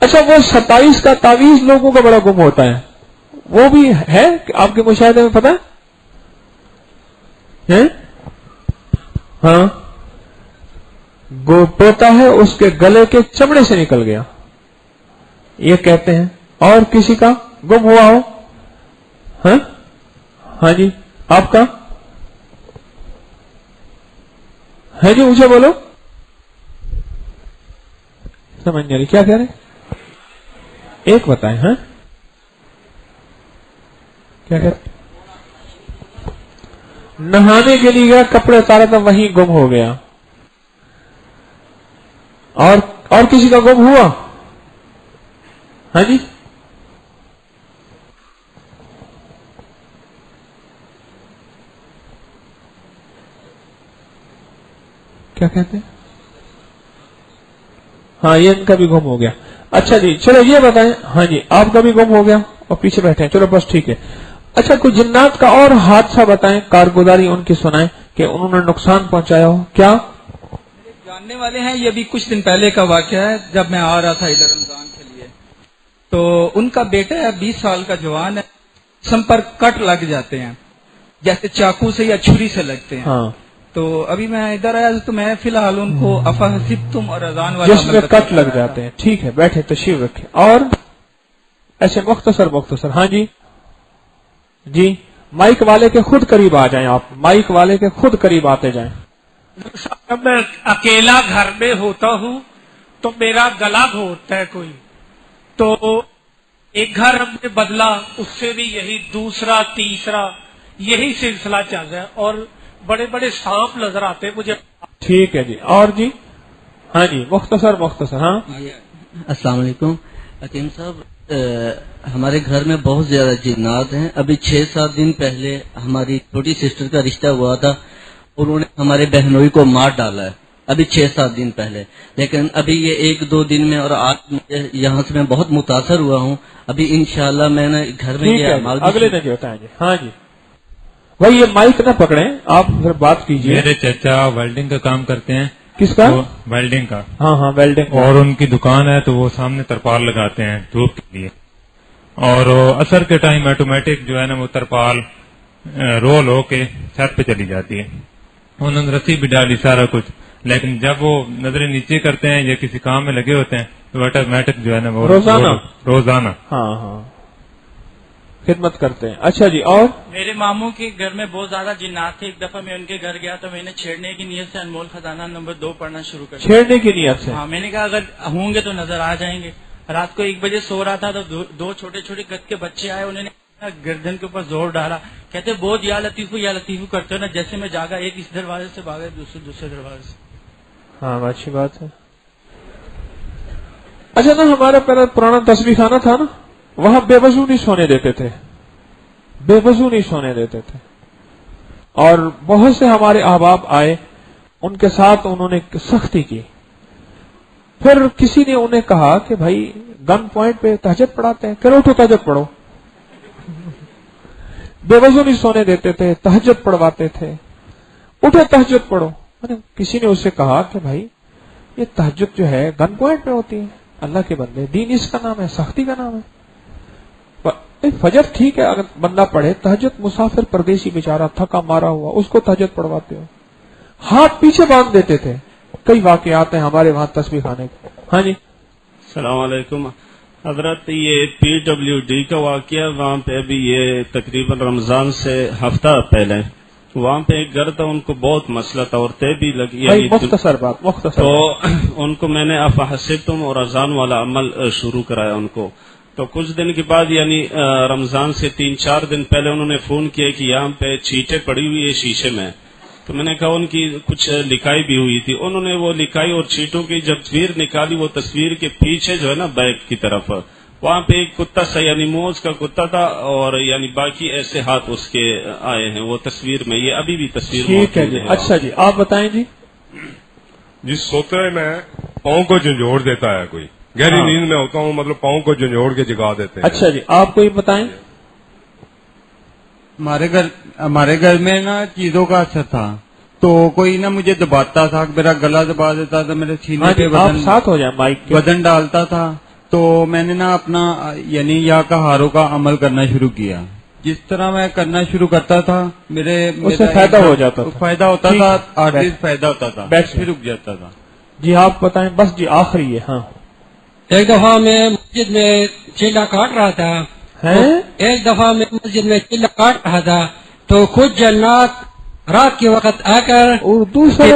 اچھا وہ 27 کا تعویذ لوگوں کا بڑا گم ہوتا ہے وہ بھی ہے آپ کے مشاہدے میں پتہ ہے؟ ہاں گو پوتا ہے اس کے گلے کے چمڑے سے نکل گیا یہ کہتے ہیں. اور کسی کا گم ہوا ہو؟ ہاں جی آپ کا ہے جی مجھے بولو. سمجھ نہیں آ رہی کیا کہہ رہے ایک بتائیں. ہاں کیا کہتے؟ نہانے کے لیے گیا کپڑے اتارا تھا وہیں گم ہو گیا. اور کسی کا گم ہوا؟ ہاں جی کیا کہتے ہیں؟ ہاں یہ ان کا بھی گم ہو گیا. اچھا جی چلو یہ بتائیں. ہاں جی آپ کا بھی گم ہو گیا اور پیچھے بیٹھے ہیں. چلو بس ٹھیک ہے. اچھا کوئی جنات کا اور حادثہ بتائیں کارگزاری ان کی سنائیں کہ انہوں نے نقصان پہنچایا ہو. کیا جاننے والے ہیں؟ یہ بھی کچھ دن پہلے کا واقعہ ہے. جب میں آ رہا تھا ادھر رمضان کے لیے تو ان کا بیٹا ہے 20 سال کا جوان ہے. جسم پر کٹ لگ جاتے ہیں جیسے چاقو سے یا چھری سے لگتے ہیں. ہاں تو ابھی میں ادھر آیا تو میں فی الحال ان کو افحسبتم اور اذان والا جس میں کٹ لگ جاتے ہیں. ٹھیک ہے بیٹھے تشریف رکھیں. اور ایسے مختصر. ہاں جی مائک والے کے خود قریب آ جائیں. آپ مائک والے کے خود قریب آتے جائیں. جب میں اکیلا گھر میں ہوتا ہوں تو میرا گلا گھونٹتا ہے کوئی تو ایک گھر ہم نے بدلا اس سے بھی یہی دوسرا تیسرا یہی سلسلہ چل رہا ہے اور بڑے بڑے سانپ نظر آتے ہیں مجھے. ٹھیک ہے جی. اور جی ہاں جی مختصر. ہاں السلام علیکم حکیم صاحب. ہمارے گھر میں بہت زیادہ جنات ہیں. ابھی 6-7 دن پہلے ہماری چھوٹی سسٹر کا رشتہ ہوا تھا، انہوں نے ہمارے بہنوئی کو مار ڈالا ہے ابھی 6-7 دن پہلے. لیکن ابھی یہ 1-2 دن میں اور آج یہاں سے میں بہت متاثر ہوا ہوں. ابھی انشاءاللہ میں نے گھر میں یہ اعمال اگلے دن جو ہوتا ہے. ہاں جی بھائی یہ مائک نہ پکڑیں، آپ پھر بات کیجیے. میرے چچا ویلڈنگ کا کام کرتے ہیں. کس کا؟ ویلڈنگ کا. ہاں ویلڈنگ. اور ان کی دکان ہے تو وہ سامنے ترپال لگاتے ہیں دھوپ کے لیے، اور عصر کے ٹائم آٹومیٹک جو ہے نا وہ ترپال رول ہو کے چھت پہ چلی جاتی ہے. انہوں نے رسی بھی ڈالی سارا کچھ، لیکن جب وہ نظریں نیچے کرتے ہیں یا کسی کام میں لگے ہوتے ہیں تو آٹومیٹک جو ہے نا وہ روزانہ ہاں خدمت کرتے ہیں. اچھا جی. اور میرے ماموں کے گھر میں بہت زیادہ جنات تھے. ایک دفعہ میں ان کے گھر گیا تو میں نے چھیڑنے کی نیت سے انمول خزانہ نمبر 2 پڑھنا شروع کر دیا. چھیڑنے کی نیت سے؟ ہاں، میں نے کہا اگر ہوں گے تو نظر آ جائیں گے. رات کو 1 بجے سو رہا تھا تو 2 چھوٹے چھوٹے قد کے بچے آئے، انہوں نے گردن کے اوپر زور ڈالا، کہتے بہت یا لطیفو کرتے ہو نا. جیسے میں جاگا، ایک اس دروازے سے بھاگا، دوسرے دروازے سے. ہاں اچھی بات ہے. اچھا نا ہمارا پہلا پرانا تسبیح خانہ تھا نا، وہاں بے وضو نہیں سونے دیتے تھے، بے وضو نہیں سونے دیتے تھے. اور بہت سے ہمارے احباب آئے، ان کے ساتھ انہوں نے سختی کی. پھر کسی نے انہیں کہا کہ بھائی گن پوائنٹ پہ تہجد پڑھاتے ہیں، کرو تو تہجد پڑھو. بے وضو نہیں سونے دیتے تھے، تہجد پڑھواتے تھے، اٹھے تہجد پڑھو. کسی نے اسے کہا کہ بھائی یہ تہجد جو ہے گن پوائنٹ پہ ہوتی ہے. اللہ کے بندے، دین اس کا نام ہے، سختی کا نام ہے. فجر ٹھیک ہے اگر بندہ پڑھے، تہجد مسافر پردیسی بیچارہ تھکا مارا ہوا، اس کو تہجد پڑھواتے ہو. ہاتھ پیچھے باندھ دیتے تھے. کئی واقعات ہیں ہمارے وہاں تسبیح خانے کے. ہاں جی. السلام علیکم حضرت. یہ PWD کا واقعہ، وہاں پہ ابھی یہ تقریباً رمضان سے ہفتہ پہلے وہاں پہ ایک گھر تھا، ان کو بہت مسئلہ تھا اور طے بھی لگی. مختصر بات تو ان کو میں نے افحسبتم اور اذان والا عمل شروع کرایا ان کو. تو کچھ دن کے بعد یعنی رمضان سے 3-4 دن پہلے انہوں نے فون کیا کہ یہاں پہ چیٹیں پڑی ہوئی ہے شیشے میں. تو میں نے کہا ان کی کچھ لکھائی بھی ہوئی تھی. انہوں نے وہ لکھائی اور چیٹوں کی جب تصویر نکالی، وہ تصویر کے پیچھے جو ہے نا بیک کی طرف وہاں پہ ایک کتا سا یعنی موز کا کتا تھا، اور یعنی باقی ایسے ہاتھ اس کے آئے ہیں وہ تصویر میں. یہ ابھی بھی تصویر ٹھیک ہے جی. اچھا جی آپ بتائیں جی. جس سوتے میں پاؤں کو جھنجھوڑ دیتا ہے کوئی، گہری نیند میں ہوتا ہوں، مطلب پاؤں کو جھنجھوڑ کے جگا دیتے ہیں. اچھا جی آپ کوئی بتائیں. ہمارے گھر میں نا چیزوں کا اثر تھا، تو کوئی نا مجھے دباتا تھا، میرا گلا دبا دیتا تھا، میرے سینے پہ ساتھ ہو جائے مائک کے وزن ڈالتا تھا. تو میں نے نا اپنا یعنی یا کہاروں کا عمل کرنا شروع کیا. جس طرح میں کرنا شروع کرتا تھا میرے فائدہ ہو جاتا تھا، فائدہ ہوتا تھا، آرٹسٹ فائدہ ہوتا تھا، بیٹھ بھی رک جاتا تھا. جی آپ بتائیں. بس جی آخری ہے. ہاں ایک دفعہ میں مسجد میں چیلا کاٹ رہا تھا. ایک دفعہ میں مسجد میں چیلا کاٹ رہا تھا تو کچھ جنات رات کے وقت آ کر اردو سے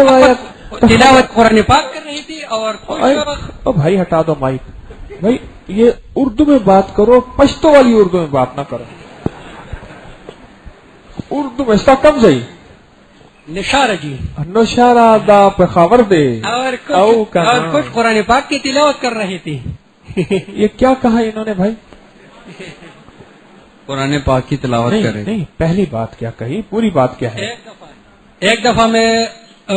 تلاوت قرآن پاک کر رہی تھی. اور بھائی ہٹا دو مائک. بھائی یہ اردو میں بات کرو، پشتو والی اردو میں بات نہ کرو. اردو میں اس کا کم جائی نشارہ جی نشارہ دا پخاور دے اور کچھ قرآن پاک کی تلاوت کر رہی تھی. یہ کیا کہا انہوں نے بھائی؟ قرآن پاک کی تلاوت کر رہی. نہیں پہلی بات کیا کہی، پوری بات کیا ہے؟ ایک دفعہ میں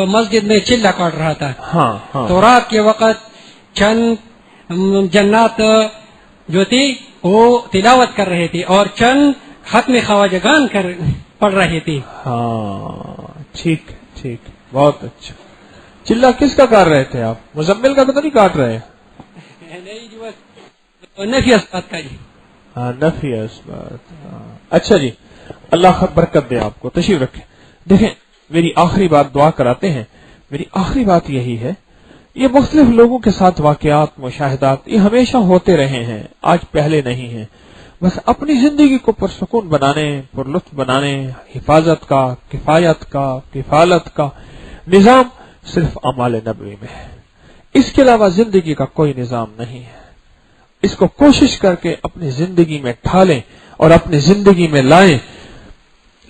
مسجد میں چلا کاٹ رہا تھا. ہاں تو رات کے وقت چند جنات جو تھی وہ تلاوت کر رہی تھی اور چند ختم خواجگان پڑھ رہی تھی. ہاں ٹھیک ٹھیک، بہت اچھا. چلا کس کا کاٹ رہے تھے آپ؟ مزمل کا تو نہیں کاٹ رہے؟ نفی اسبات کا جی. ہاں نفی اسبات. اچھا جی اللہ برکت دے آپ کو. تشریف رکھیں. دیکھیں میری آخری بات دعا کراتے ہیں. میری آخری بات یہی ہے، یہ مختلف لوگوں کے ساتھ واقعات مشاہدات یہ ہمیشہ ہوتے رہے ہیں، آج پہلے نہیں ہیں. بس اپنی زندگی کو پرسکون بنانے، پر لطف بنانے، حفاظت کا، کفایت کا، کفالت کا نظام صرف اعمال نبوی میں ہے. اس کے علاوہ زندگی کا کوئی نظام نہیں ہے. اس کو کوشش کر کے اپنی زندگی میں ڈھالیں اور اپنی زندگی میں لائیں.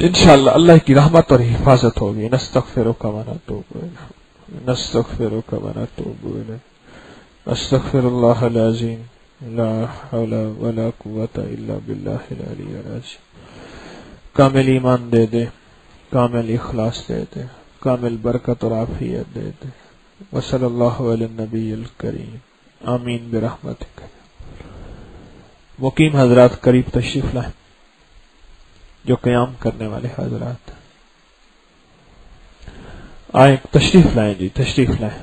انشاءاللہ اللہ کی رحمت اور حفاظت ہوگی. نستغفرک و نتوب الیک، نستغفرک و نتوب الیک، استغفر اللہ العظیم. لا حول ولا قوة الا باللہ العلی العظیم. کامل ایمان دے دے، کامل اخلاص دے دے، کامل برکت اور عافیت دے دے. وصلی اللہ علی النبی الکریم. آمین برحمتک. مقیم حضرات قریب تشریف لائیں، جو قیام کرنے والے حضرات آئیں، تشریف لائیں جی، تشریف لائیں.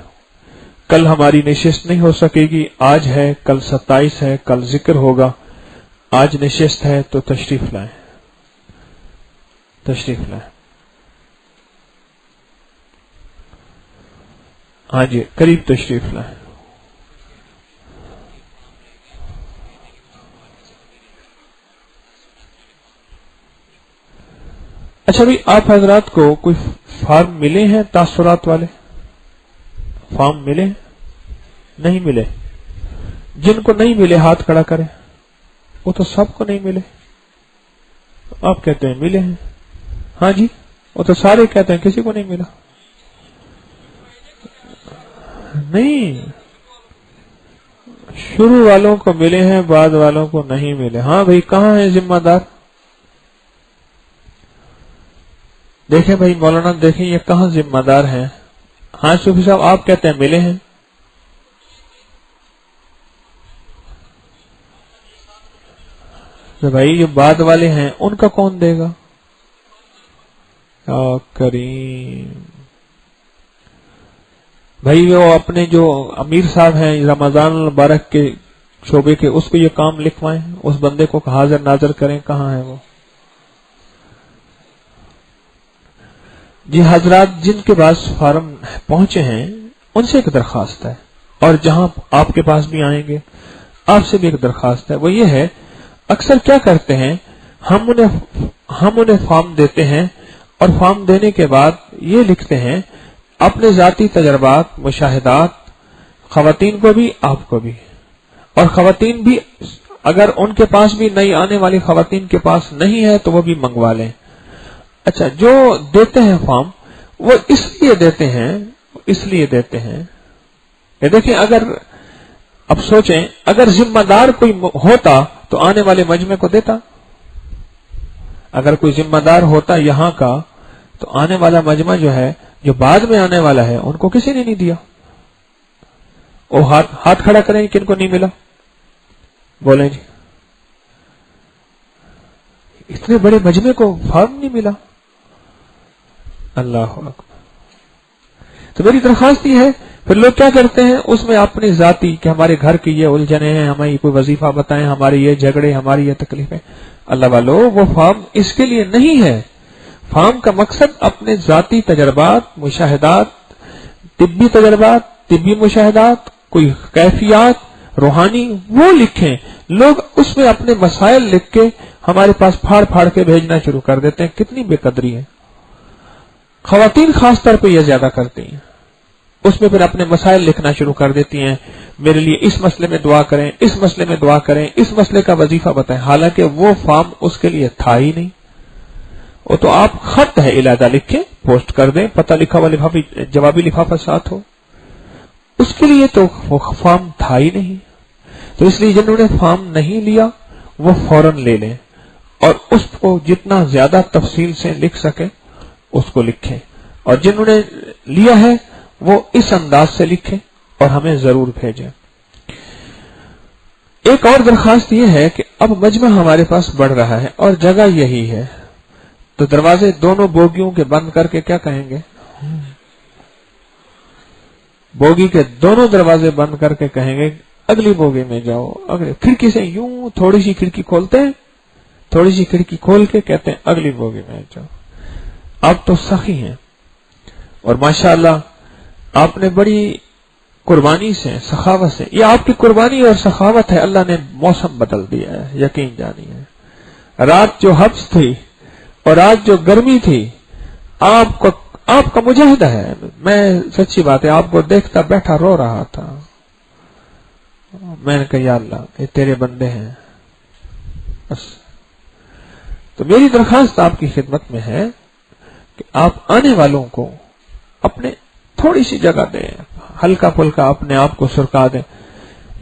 کل ہماری نشست نہیں ہو سکے گی، آج ہے، کل 27 ہے، کل ذکر ہوگا، آج نشست ہے تو تشریف لائیں، تشریف لائیں. ہاں جی قریب تشریف لائیں. اچھا بھائی، آپ حضرات کو کوئی فارم ملے ہیں تاثرات والے؟ فارم ملے ہیں؟ نہیں ملے؟ جن کو نہیں ملے ہاتھ کھڑا کریں. وہ تو سب کو نہیں ملے. آپ کہتے ہیں ملے ہیں. ہاں جی، وہ تو سارے کہتے ہیں کسی کو نہیں ملا. نہیں، شروع والوں کو ملے ہیں، بعد والوں کو نہیں ملے. ہاں بھائی، کہاں ہیں ذمہ دار؟ دیکھیں بھائی مولانا، دیکھیں یہ کہاں ذمہ دار ہیں. ہاں صوفی صاحب، آپ کہتے ہیں ملے ہیں. تو بھائی جو بعد والے ہیں ان کا کون دے گا؟ کریم بھائی، وہ اپنے جو امیر صاحب ہیں رمضان المبارک کے شعبے کے، اس کو یہ کام لکھوائیں، اس بندے کو حاضر ناظر کریں. کہاں ہے وہ؟ جی حضرات، جن کے پاس فارم پہنچے ہیں ان سے ایک درخواست ہے، اور جہاں آپ کے پاس بھی آئیں گے آپ سے بھی ایک درخواست ہے. وہ یہ ہے، اکثر کیا کرتے ہیں، ہم انہیں فارم دیتے ہیں، اور فارم دینے کے بعد یہ لکھتے ہیں اپنے ذاتی تجربات، مشاہدات، خواتین کو بھی آپ کو بھی، اور خواتین بھی اگر ان کے پاس بھی نئی آنے والی خواتین کے پاس نہیں ہے تو وہ بھی منگوا لیں. اچھا، جو دیتے ہیں فارم وہ اس لیے دیتے ہیں کہ دیکھیں، اگر اب سوچیں اگر ذمہ دار کوئی ہوتا تو آنے والے مجمع کو دیتا. اگر کوئی ذمہ دار ہوتا یہاں کا تو آنے والا مجمع جو ہے، جو بعد میں آنے والا ہے، ان کو کسی نے نہیں دیا. وہ ہاتھ کھڑا کریں کن کو نہیں ملا؟ بولیں جی. اتنے بڑے مجمع کو فارم نہیں ملا. اللہ اکبر. تو میری درخواست یہ ہے، پھر لوگ کیا کرتے ہیں اس میں اپنی ذاتی کہ ہمارے گھر کی یہ الجھنیں ہیں، ہمیں کوئی وظیفہ بتائیں، ہماری یہ جھگڑے، ہماری یہ تکلیفیں. اللہ والو، وہ فارم اس کے لیے نہیں ہے. فارم کا مقصد اپنے ذاتی تجربات، مشاہدات، طبی تجربات، طبی مشاہدات، کوئی کیفیات روحانی، وہ لکھیں. لوگ اس میں اپنے مسائل لکھ کے ہمارے پاس پھاڑ پھاڑ کے بھیجنا شروع کر دیتے ہیں. کتنی بے قدری ہے. خواتین خاص طور پہ یہ زیادہ کرتی ہیں. اس میں پھر اپنے مسائل لکھنا شروع کر دیتی ہیں، میرے لیے اس مسئلے میں دعا کریں، اس مسئلے میں دعا کریں، اس مسئلے کا وظیفہ بتائیں. حالانکہ وہ فارم اس کے لیے تھا ہی نہیں. وہ تو آپ خط ہے علیحدہ لکھیں، پوسٹ کر دیں، پتہ لکھا ہوا لفافہ، جوابی لفافہ ساتھ ہو. اس کے لیے تو وہ فارم تھا ہی نہیں. تو اس لیے جنہوں نے فارم نہیں لیا وہ فوراً لے لیں، اور اس کو جتنا زیادہ تفصیل سے لکھ سکیں اس کو لکھیں. اور جنہوں نے لیا ہے وہ اس انداز سے لکھیں اور ہمیں ضرور بھیجیں. ایک اور درخواست یہ ہے کہ اب مجمع ہمارے پاس بڑھ رہا ہے اور جگہ یہی ہے، تو دروازے دونوں بوگیوں کے بند کر کے کیا کہیں گے؟ بوگی کے دونوں دروازے بند کر کے کہیں گے اگلی بوگی میں جاؤ. اگلی کھڑکی سے یوں تھوڑی سی کھڑکی کھولتے ہیں، تھوڑی سی کھڑکی کھول کے کہتے ہیں اگلی بوگی میں جاؤ. آپ تو سخی ہیں، اور ماشاءاللہ آپ نے بڑی قربانی سے، سخاوت سے، یہ آپ کی قربانی اور سخاوت ہے. اللہ نے موسم بدل دیا ہے، یقین جانیے. رات جو حبس تھی اور آج جو گرمی تھی، آپ کا مجاہدہ ہے. میں سچی بات ہے، آپ کو دیکھتا بیٹھا رو رہا تھا. میں نے کہا یا اللہ، یہ تیرے بندے ہیں بس. تو میری درخواست آپ کی خدمت میں ہے کہ آپ آنے والوں کو اپنے تھوڑی سی جگہ دیں، ہلکا پھلکا اپنے آپ کو سرکا دیں.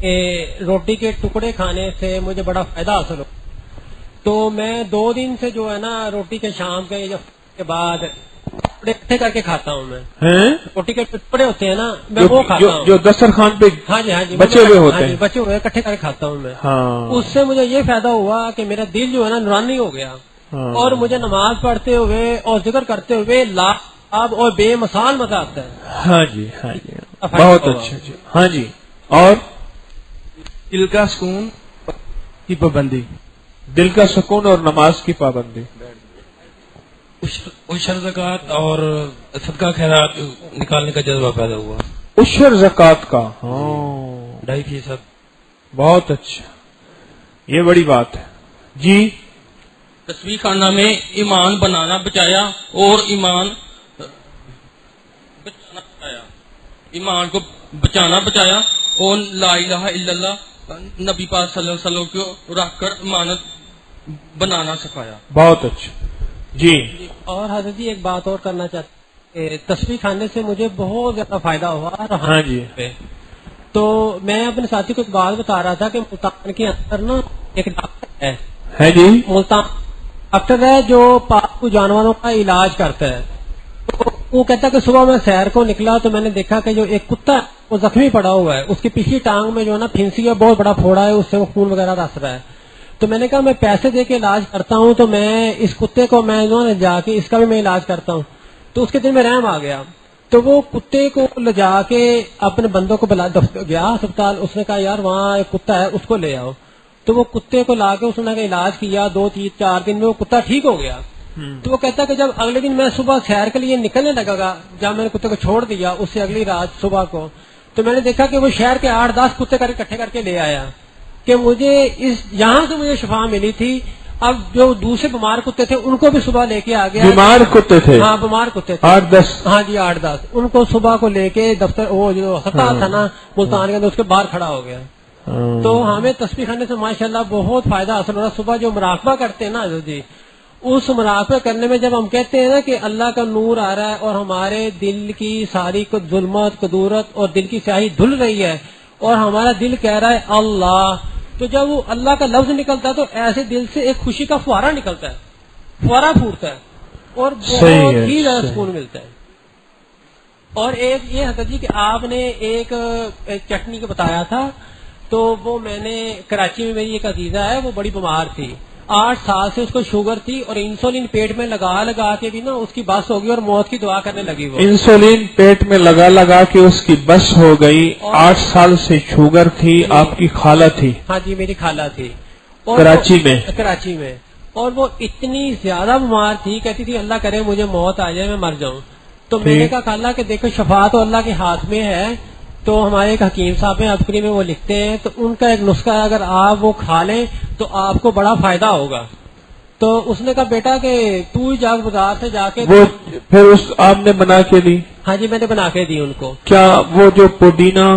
کہ روٹی کے ٹکڑے کھانے سے مجھے بڑا فائدہ حاصل ہو، تو میں 2 دن سے جو ہے نا روٹی کے شام کے بعد ٹکڑے اکٹھے کر کے کھاتا ہوں میں. روٹی کے ٹکڑے ہوتے ہیں نا، میں وہ کھاتا ہوں جو دسترخوان پہ ہاں جی بچے ہوئے ہوتے ہیں، بچے ہوئے اکٹھے کر کے کھاتا ہوں میں. اس سے مجھے یہ فائدہ ہوا کہ میرا دل جو ہے نا نورانی ہو گیا، اور مجھے نماز پڑھتے ہوئے اور ذکر کرتے ہوئے لاب اور بے مثال مزہ آتا ہے. ہاں جی بہت اچھا جی. ہاں جی. اور دل کا سکون کی پابندی، دل کا سکون اور نماز کی پابندی، عشر زکوٰۃ اور صدقہ خیرات نکالنے کا جذبہ پیدا ہوا. عشر زکوٰۃ کا 2.5%. بہت اچھا، یہ بڑی بات ہے جی. تصویر خانہ میں ایمان بنانا بچایا اور ایمان کو بچانا بچایا، اور لا الہ الا اللہ نبی پاک صلی اللہ علیہ وسلم کو رکھ کر امانت بنانا سکھایا. بہت اچھا جی. اور حضرت جی ایک بات اور کرنا چاہتا ہوں، تصویر خانے سے مجھے بہت زیادہ فائدہ ہوا. ہاں جی. تو میں اپنے ساتھی کو ایک بات بتا رہا تھا کہ ملتان کے اندر نا ایک ڈاکٹر ہے جی، ملتان ڈاکٹر ہے جو پالتو جانوروں کا علاج کرتا ہے. وہ کہتا ہے کہ صبح میں سیر کو نکلا تو میں نے دیکھا کہ جو ایک کتا ہے وہ زخمی پڑا ہوا ہے، اس کی پچھلی ٹانگ میں جو ہے نا پھنسی ہے، بہت بڑا پھوڑا ہے، اس سے وہ خون وغیرہ رس رہا ہے. تو میں نے کہا میں پیسے دے کے علاج کرتا ہوں، تو میں اس کتے کو میں جا کے اس کا بھی میں علاج کرتا ہوں. تو اس کے دل میں رحم آ گیا، تو وہ کتے کو لے جا کے اپنے بندوں کو بلا گیا ہسپتال. اس نے کہا یار وہاں ایک کتا ہے اس کو لے آؤ. تو وہ کتے کو لا کے اس نے علاج کیا، 2-3-4 دن میں وہ کتا ٹھیک ہو گیا. تو وہ کہتا ہے کہ جب اگلے دن میں صبح سیر کے لیے نکلنے لگا گا، جب میں نے کتے کو چھوڑ دیا اس سے اگلی رات صبح کو، تو میں نے دیکھا کہ وہ شہر کے 8-10 کتے اکٹھے کر کے لے آیا کہ مجھے یہاں سے مجھے شفا ملی تھی. اب جو دوسرے بیمار کتے تھے ان کو بھی صبح لے کے آ گیا. بیمار کتے تھے؟ ہاں بیمار کتے تھے 8-10. ہاں جی 8-10. ان کو صبح کو لے کے دفتر وہ جو ہسپتال تھا نا ملتان کے اندر، اس کے باہر کھڑا ہو گیا. تو ہمیں تصویر خانے سے ماشاءاللہ بہت فائدہ حاصل ہو رہا. صبح جو مراقبہ کرتے ہیں نا جی، اس مراقبہ کرنے میں جب ہم کہتے ہیں نا کہ اللہ کا نور آ رہا ہے اور ہمارے دل کی ساری ظلمت قدورت اور دل کی سیاہی دھل رہی ہے اور ہمارا دل کہہ رہا ہے اللہ، تو جب وہ اللہ کا لفظ نکلتا ہے تو ایسے دل سے ایک خوشی کا فوارہ نکلتا ہے، فوارہ پھوٹتا ہے اور بہت ہی زیادہ سکون ملتا ہے. اور ایک یہ حضرت جی کہ آپ نے ایک چٹنی کا بتایا تھا، تو وہ میں نے کراچی میں میری ایک عزیزہ ہے، وہ بڑی بیمار تھی، 8 سال سے اس کو شوگر تھی اور انسولین پیٹ میں لگا کے بھی نا اس کی بس ہو گئی اور موت کی دعا کرنے لگی. وہ انسولین پیٹ میں لگا کے اس کی بس ہو گئی. 8 سال سے شوگر تھی. آپ کی خالہ تھی؟ ہاں جی میری خالہ تھی کراچی میں. اور وہ اتنی زیادہ بیمار تھی، کہتی تھی اللہ کرے مجھے موت آ جائے میں مر جاؤں. تو میں نے کہا خالہ کہ دیکھو شفا تو اللہ کے ہاتھ میں ہے. تو ہمارے ایک حکیم صاحب ہیں عبقری میں، وہ لکھتے ہیں تو ان کا ایک نسخہ ہے، اگر آپ وہ کھا لیں تو آپ کو بڑا فائدہ ہوگا. تو اس نے کہا بیٹا کہ تو جا بازار سے جا کے وہ پھر آپ نے بنا کے دی؟ ہاں جی میں نے بنا کے دی ان کو. کیا وہ جو پودینہ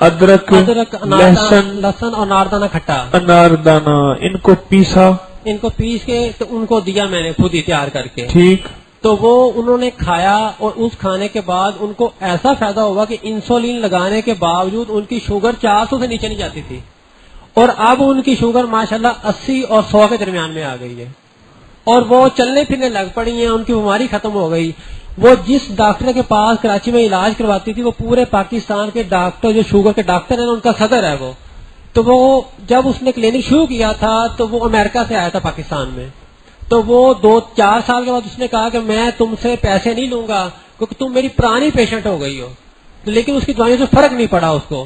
ادرک لہسن اور ناردانہ کھٹا اناردانہ ان کو پیسا، ان کو پیس کے تو ان کو دیا میں نے خود ہی تیار کر کے. ٹھیک. تو وہ انہوں نے کھایا اور اس کھانے کے بعد ان کو ایسا فائدہ ہوا کہ انسولین لگانے کے باوجود ان کی شوگر 400 سے نیچے نہیں جاتی تھی اور اب ان کی شوگر ماشاءاللہ 80 اور 100 کے درمیان میں آ گئی ہے اور وہ چلنے پھرنے لگ پڑی ہیں، ان کی بیماری ختم ہو گئی. وہ جس ڈاکٹر کے پاس کراچی میں علاج کرواتی تھی وہ پورے پاکستان کے ڈاکٹر جو شوگر کے ڈاکٹر ہیں ان کا صدر ہے وہ. تو وہ جب اس نے کلینک شروع کیا تھا تو وہ امریکہ سے آیا تھا پاکستان میں. تو وہ 2-4 سال کے بعد اس نے کہا کہ میں تم سے پیسے نہیں لوں گا کیونکہ تم میری پرانی پیشنٹ ہو گئی ہو. لیکن اس کی دوائیوں سے فرق نہیں پڑا اس کو.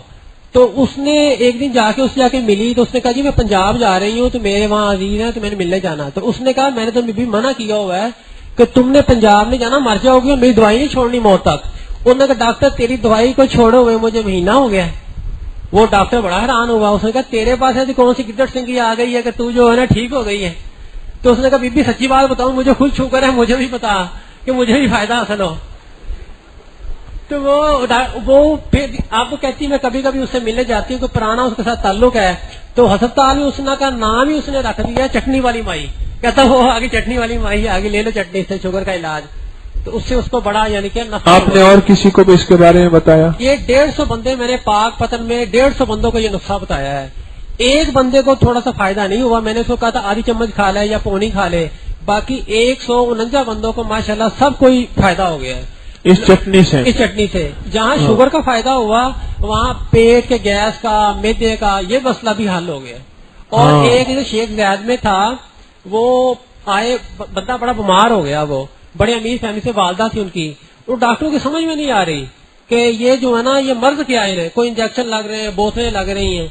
تو اس نے ایک دن جا کے ملی تو اس نے کہا جی میں پنجاب جا رہی ہوں تو میرے وہاں عزیز ہیں تو میں نے ملنے جانا. تو اس نے کہا میں نے تو بھی منع کیا ہوا ہے کہ تم نے پنجاب نہیں جانا، مر جاؤ گی اور میری دوائی نہیں چھوڑنی موت تک. انہوں نے کہا ڈاکٹر تیری دوائی کو چھوڑے ہوئے مجھے مہینہ ہو گیا. وہ ڈاکٹر بڑا حیران ہوا. اس نے کہا تیرے پاس ایسی کون سی گدڑ سنگھی آ گئی ہے کہ تو جو ہے نا ٹھیک ہو گئی ہے. تو اس نے کہا بی بی سچی بات بتاؤں مجھے خود شوگر ہے، مجھے بھی پتا کہ مجھے بھی فائدہ حاصل ہو. تو وہ پھر آپ کو کہتی میں کبھی کبھی اس سے ملنے جاتی ہوں کہ پرانا اس کے ساتھ تعلق ہے. تو ہسپتال میں اس کا نام ہی اس نے رکھ دیا چٹنی والی مائی. کہتا وہ آگے چٹنی والی مائی آگے لے لو چٹنی سے شوگر کا علاج. تو اس سے اس کو بڑا یعنی کہ نفع آپ نے اور کسی کو بھی اس کے بارے میں بتایا؟ یہ 150 بندے میں نے پاک پتن میں 150 بندوں کو یہ نسخہ بتایا ہے. ایک بندے کو تھوڑا سا فائدہ نہیں ہوا. میں نے اس کو کہا تھا آدھی چمچ کھا لے یا پونی کھا لے. باقی 149 بندوں کو ماشاءاللہ سب کوئی فائدہ ہو گیا ہے اس چٹنی سے. اس چٹنی سے. جہاں شوگر کا فائدہ ہوا وہاں پیٹ کے گیس کا میدے کا یہ مسئلہ بھی حل ہو گیا. اور ایک جو شیخ زید میں تھا وہ آئے بندہ بڑا بیمار ہو گیا. وہ بڑے امیر فیملی سے والدہ تھی ان کی. وہ ڈاکٹروں کی سمجھ میں نہیں آ رہی کہ یہ جو ہے نا یہ مرض کیا ہے. کوئی انجیکشن لگ رہے ہیں بوتلیں لگ رہی ہیں.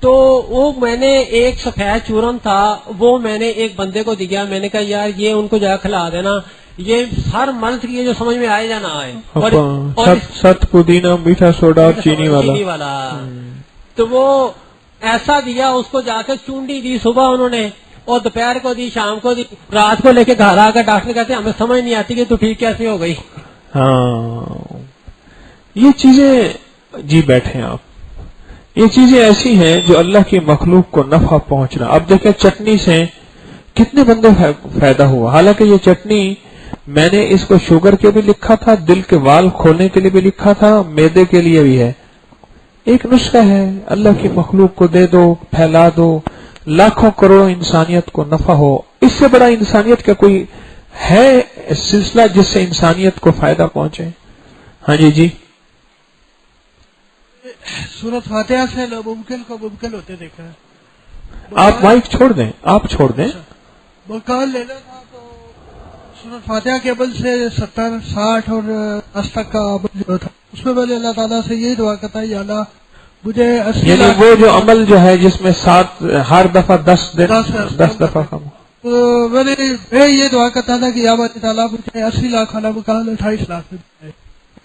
تو وہ میں نے ایک سفید چورن تھا وہ میں نے ایک بندے کو دیا. میں نے کہا یار یہ ان کو جا کھلا دینا. یہ ہر مرض کی جو سمجھ میں آئے یا نہ آئے. اور ست پودینہ میٹھا سوڈا اور چینی والا. تو وہ ایسا دیا. اس کو جا کے چونڈی دی صبح انہوں نے اور دوپہر کو دی شام کو دی. رات کو لے کے گھر آ کر ڈاکٹر کہتے ہیں ہمیں سمجھ نہیں آتی کہ تو ٹھیک کیسے ہو گئی. ہاں یہ چیزیں جی بیٹھے آپ. یہ چیزیں ایسی ہیں جو اللہ کی مخلوق کو نفع پہنچنا. اب دیکھیں چٹنی سے کتنے بندے فائدہ ہوا. حالانکہ یہ چٹنی میں نے اس کو شوگر کے بھی لکھا تھا, دل کے وال کھولنے کے لیے بھی لکھا تھا, میدے کے لیے بھی ہے. ایک نسخہ ہے. اللہ کی مخلوق کو دے دو, پھیلا دو, لاکھوں کروڑوں انسانیت کو نفع ہو. اس سے بڑا انسانیت کا کوئی ہے سلسلہ جس سے انسانیت کو فائدہ پہنچے؟ ہاں جی سورۃ فاتحہ سے ناممکن کو ممکن ہوتے دیکھا ہے. آپ مائک چھوڑ دیں, آپ چھوڑ دیں. مکان لینا تھا تو سورۃ فاتحہ کے عمل سے 70 60 اور 10 تک کا عمل جو تھا اس میں نے اللہ تعالیٰ سے یہی دعا کرتا ہے یا اللہ مجھے 80 یعنی وہ جو عمل جو ہے جس میں 7 ہر دفعہ 10 دفعہ کم. تو میں یہ دعا کرتا تھا کہ یا اللہ تعالیٰ مجھے 80 لاکھ والا مکان 28 لاکھ میں دے.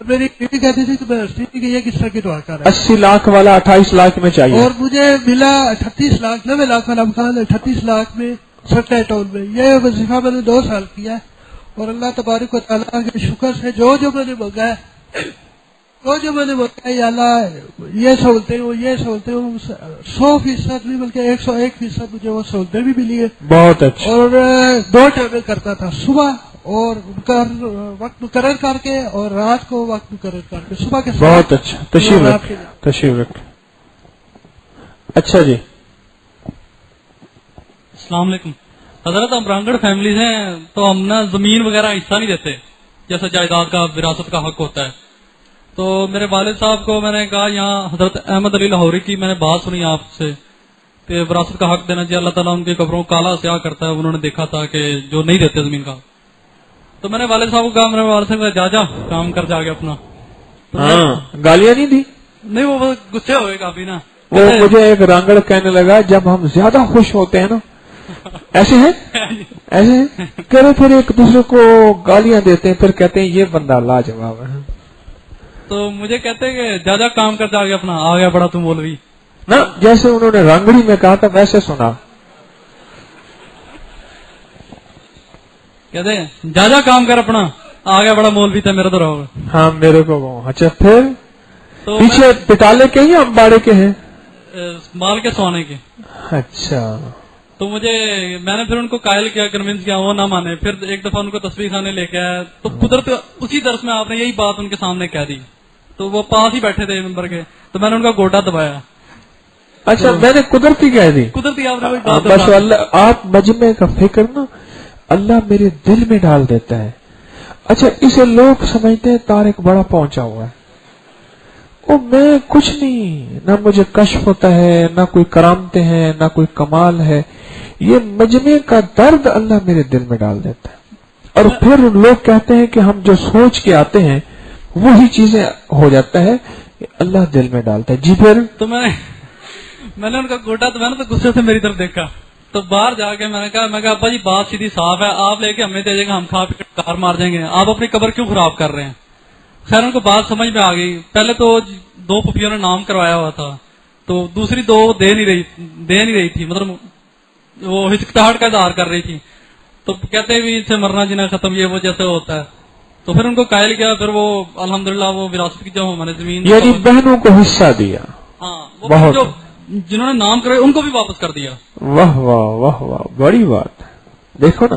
میری بیٹی کہتی تھی کہ میں ہنستی تھی کہ یہ کس طرح کی دعا کر رہا ہے. 80 لاکھ والا 28 لاکھ میں چاہیے اور مجھے ملا 38 لاکھ 90 لاکھ والا مکان 38 لاکھ میں سٹے ٹاؤن میں. یہ وظیفہ میں نے 2 سال کیا ہے اور اللہ تبارک و تعالیٰ کے شکر سے جو میں نے مانگا ہے جو میں نے مانگا ہے اللہ یہ سہولتیں ہوں 100% نہیں بلکہ 101% مجھے وہ سہولتیں بھی ملی ہے. بہت اچھا. اور 2 ٹائم کرتا تھا, صبح اور وقت مقرر کر کے اور رات کو وقت مقرر کر کے. صبح کے بہت اچھا. تشریف رکھ. اچھا جی السلام علیکم حضرت. ہم برانگڑ فیملیز ہیں تو ہم نا زمین وغیرہ حصہ نہیں دیتے جیسے جائیداد کا وراثت کا حق ہوتا ہے. تو میرے والد صاحب کو میں نے کہا یہاں حضرت احمد علی لاہوری کی میں نے بات سنی آپ سے کہ وراثت کا حق دینا چاہیے. اللہ تعالیٰ ان کی قبروں کو کالا سیاہ کرتا ہے. انہوں نے دیکھا تھا کہ جو نہیں دیتے زمین کا. تو میں نے والد صاحب کو کہا, میرے والد صاحب جا کام کر جا کے اپنا. گالیاں نہیں دی؟ نہیں وہ غصے ہوئے کافی نا. وہ مجھے ایک رانگڑ کہنے لگا جب ہم زیادہ خوش ہوتے ہیں نا ایسے ہیں کہ پھر ایک دوسرے کو گالیاں دیتے ہیں پھر کہتے ہیں یہ بندہ لاجواب ہے. تو مجھے کہتے ہیں کہ جا کام کر جا کے اپنا. آ گیا بڑا تم مولوی نا. جیسے انہوں نے رانگڑی میں کہا تھا ویسے سنا. کہتے ہیں جا کام کر اپنا. آ گیا بڑا مولوی تھا میرا تو رہو. ہاں میرے کو. اچھا پھر پیچھے پٹالے کے ہی امباڑے کے ہیں مال کے سوانے کے. اچھا. تو میں نے پھر ان کو قائل کیا, کنونس کیا, وہ نہ مانے. پھر ایک دفعہ ان کو تصویر خانے لے کے آیا تو قدرت اسی درس میں آپ نے یہی بات ان کے سامنے کہہ دی. تو وہ پاس ہی بیٹھے تھے ممبر کے. تو میں نے ان کا گوٹا دبایا. اچھا میں نے قدرتی کہہ دی. قدرتی آپ نے بس اللہ آپ مجمع کا فکر نا اللہ میرے دل میں ڈال دیتا ہے. اچھا اسے لوگ سمجھتے ہیں طارق بڑا پہنچا ہوا ہے. وہ میں کچھ نہیں, نہ مجھے کشف ہوتا ہے, نہ کوئی کرامتیں ہیں, نہ کوئی کمال ہے. یہ مجمع کا درد اللہ میرے دل میں ڈال دیتا ہے. اور پھر لوگ کہتے ہیں کہ ہم جو سوچ کے آتے ہیں وہی چیزیں ہو جاتا ہے. اللہ دل میں ڈالتا ہے. جی پھر تو میں نے ان کا گوٹا تو میں نے تو غصے سے میری طرف دیکھا. تو باہر جا کے میں نے کہا ابا جی بات سیدھی صاف ہے, آپ لے کے ہمیں دے جائیں گے, ہم کھا پی کر کار مار جائیں گے, آپ اپنی قبر کیوں خراب کر رہے ہیں. خیر ان کو بات سمجھ میں آ گئی. پہلے تو 2 پھپھیوں نے نام کروایا ہوا تھا تو دوسری 2 دے نہیں رہی تھی, مطلب وہ ہچکچاہٹ کا اظہار کر رہی تھی. تو کہتے بھی سے مرنا جینا ختم یہ وہ جیسے ہوتا ہے. تو پھر ان کو قائل کیا. پھر وہ الحمدللہ وہ وراثت کی جو ہمارے زمین یعنی بہنوں کو حصہ دیا. ہاں جو جنہوں نے نام کرائے ان کو بھی واپس کر دیا. واہ واہ واہ واہ بڑی بات. دیکھو نا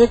1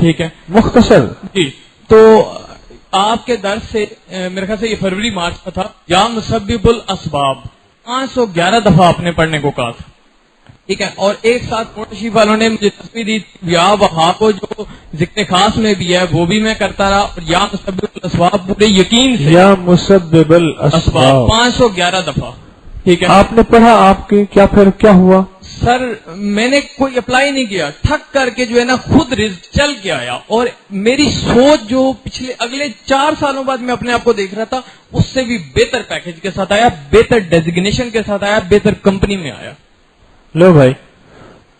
ٹھیک ہے مختصر جی تو آپ کے درس سے میرے خیال سے یہ فروری مارچ کا تھا، یا مسبب الاسباب 511 دفعہ آپ نے پڑھنے کو کہا تھا، ٹھیک ہے. اور ایک ساتھ شریف والوں نے مجھے تصویر دی یا وہاں کو جو ذکر خاص میں بھی ہے وہ بھی میں کرتا رہا، اور یا مسبب الاسباب پورے یقین سے یا مسبب الاسباب 511 دفعہ، ٹھیک ہے. آپ نے پڑھا، آپ کے کیا ہوا؟ سر میں نے کوئی اپلائی نہیں کیا، تھک کر کے جو ہے نا خود رزق چل کے آیا، اور میری سوچ جو پچھلے اگلے 4 سالوں بعد میں اپنے آپ کو دیکھ رہا تھا اس سے بھی بہتر پیکج کے ساتھ آیا، بہتر ڈیزگنیشن کے ساتھ آیا، بہتر کمپنی میں آیا. لو بھائی،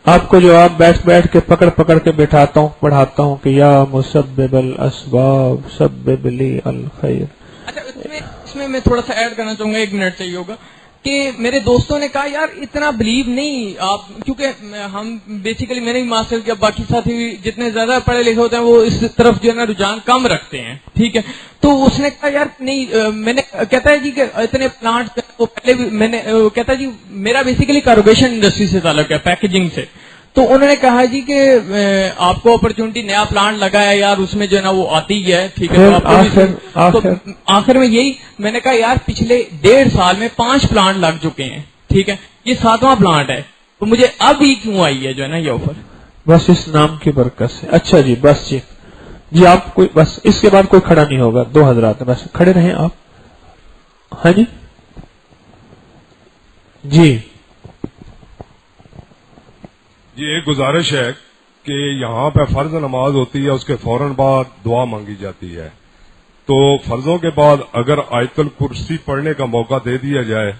آپ کو جو آپ بیٹھ کے پکڑ کے بٹھاتا ہوں پڑھاتا ہوں کہ یا مسبب الاسباب سبب لی الخیر. اچھا اس میں میں تھوڑا سا ایڈ کرنا چاہوں گا، 1 منٹ چاہیے ہوگا، کہ میرے دوستوں نے کہا یار اتنا بلیو نہیں آپ، کیونکہ ہم بیسیکلی میں نے بھی ماسٹر کیا، باقی ساتھی بھی جتنے زیادہ پڑھے لکھے ہوتے ہیں وہ اس طرف جو ہے نا رجحان کم رکھتے ہیں، ٹھیک ہے. تو اس نے کہا یار نہیں، میں نے کہتا ہے جی کہ اتنے پلانٹ پہلے بھی میں نے کہتا ہے جی میرا بیسیکلی کاروگیشن انڈسٹری سے تعلق ہے، پیکیجنگ سے. تو انہوں نے کہا جی کہ آپ کو اپرچونٹی نیا پلانٹ لگا ہے یار، اس میں جو ہے نا وہ آتی ہے، ٹھیک ہے. تو آخر میں یہی میں نے کہا یار پچھلے 1.5 سال میں 5 پلانٹ لگ چکے ہیں، ٹھیک ہے، یہ 7واں پلانٹ ہے، تو مجھے اب ہی کیوں آئی ہے جو ہے نا یہ آفر؟ بس اس نام کی برکت سے. اچھا جی بس جی آپ کوئی بس اس کے بعد کوئی کھڑا نہیں ہوگا، 2 حضرات بس کھڑے رہیں آپ. ہاں جی جی ایک گزارش ہے کہ یہاں پہ فرض نماز ہوتی ہے، اس کے فوراً بعد دعا مانگی جاتی ہے، تو فرضوں کے بعد اگر آیت الکرسی پڑھنے کا موقع دے دیا جائے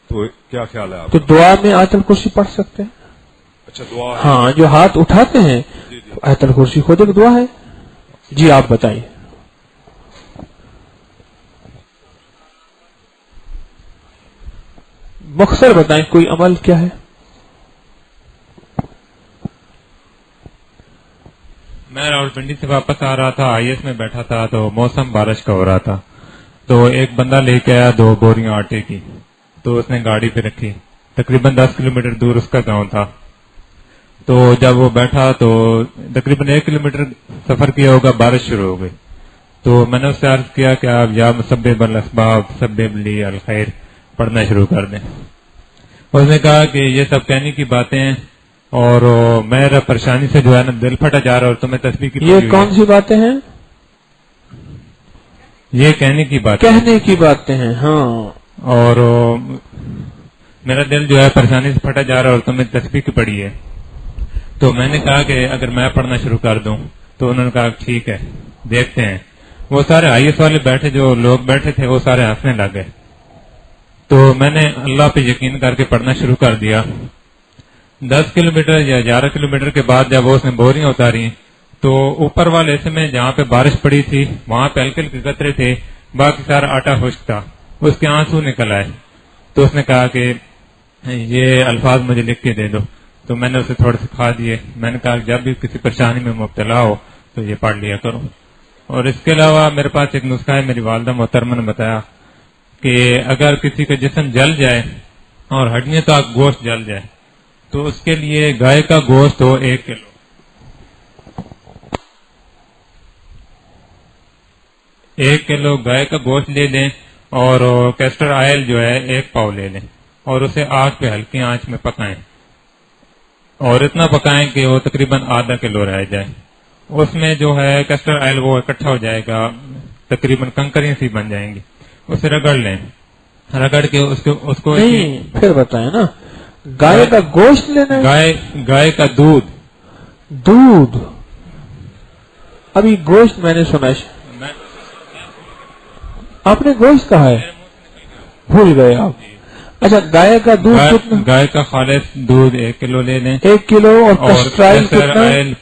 تو کیا خیال ہے آپ؟ تو دعا میں آیت الکرسی پڑھ سکتے ہیں. اچھا دعا، ہاں جو ہاتھ اٹھاتے ہیں آیت الکرسی خود ایک دعا ہے. جی آپ بتائیے. مختصر بتائیں کوئی عمل کیا ہے؟ میں راولپنڈی سے واپس آ رہا تھا، آئی ایس میں بیٹھا تھا تو موسم بارش کا ہو رہا تھا، تو ایک بندہ لے کے آیا 2 بوریاں آٹے کی، تو اس نے گاڑی پہ رکھی، تقریباً 10 کلومیٹر دور اس کا گاؤں تھا. تو جب وہ بیٹھا تو تقریباً 1 کلومیٹر سفر کیا ہوگا، بارش شروع ہو گئی. تو میں نے اس سے عرض کیا کہ آپ یا مسبب الاسباب سبب لی الخیر پڑھنا شروع کر دیں. اس نے کہا کہ یہ سب کہنے کی باتیں ہیں اور میرا پریشانی سے جو ہے نا دل پھٹا جا رہا ہے، اور تمہیں تسبیح کی یہ کون سی باتیں ہیں؟ یہ کہنے کی باتیں ہیں. ہاں اور میرا دل جو ہے پریشانی سے پھٹا جا رہا ہے اور تمہیں تسبیح کی پڑی ہے. تو میں نے کہا کہ اگر میں پڑھنا شروع کر دوں، تو انہوں نے کہا ٹھیک ہے دیکھتے ہیں. وہ سارے آئی ایس والے بیٹھے، جو لوگ بیٹھے تھے وہ سارے ہنسنے لگ گئے. تو میں نے اللہ پہ یقین کر کے پڑھنا شروع کر دیا. 10 کلومیٹر یا 11 کلومیٹر کے بعد جب اس نے بوریاں اتاری تو اوپر والے حصے میں جہاں پہ بارش پڑی تھی وہاں پہ ہلکے ہلکے قطرے تھے، باقی سارا آٹا خشک تھا. اس کے آنسو نکل آئے. تو اس نے کہا کہ یہ الفاظ مجھے لکھ کے دے دو. تو میں نے اسے تھوڑے سکھا دیے. میں نے کہا جب بھی کسی پریشانی میں مبتلا ہو تو یہ پڑھ لیا کرو. اور اس کے علاوہ میرے پاس ایک نسخہ ہے، میری والدہ محترمہ نے بتایا کہ اگر کسی کا جسم جل جائے اور ہڈیاں تک گوشت جل جائے تو اس کے لیے گائے کا گوشت ہو 1 کلو، 1 کلو گائے کا گوشت لے لیں، اور کیسٹر آئل جو ہے 1 پاؤ لے لیں، اور اسے آگ پہ ہلکی آنچ میں پکائیں، اور اتنا پکائیں کہ وہ تقریباً ½ کلو رہ جائے. اس میں جو ہے کیسٹر آئل وہ اکٹھا ہو جائے گا، تقریباً کنکریاں سی بن جائیں گی. اسے رگڑ لیں، رگڑ کے اس کو نہیں پھر بتائیں نا. گائے کا گوشت لینا ہے؟ گائے کا دودھ. ابھی گوشت میں نے سنا ہے، آپ نے گوشت کہا ہے، بھول گئے آپ. اچھا گائے کا دودھ کتنا؟ گائے کا خالص دودھ 1 کلو لے لیں، 1 کلو، اور کیسٹر آئل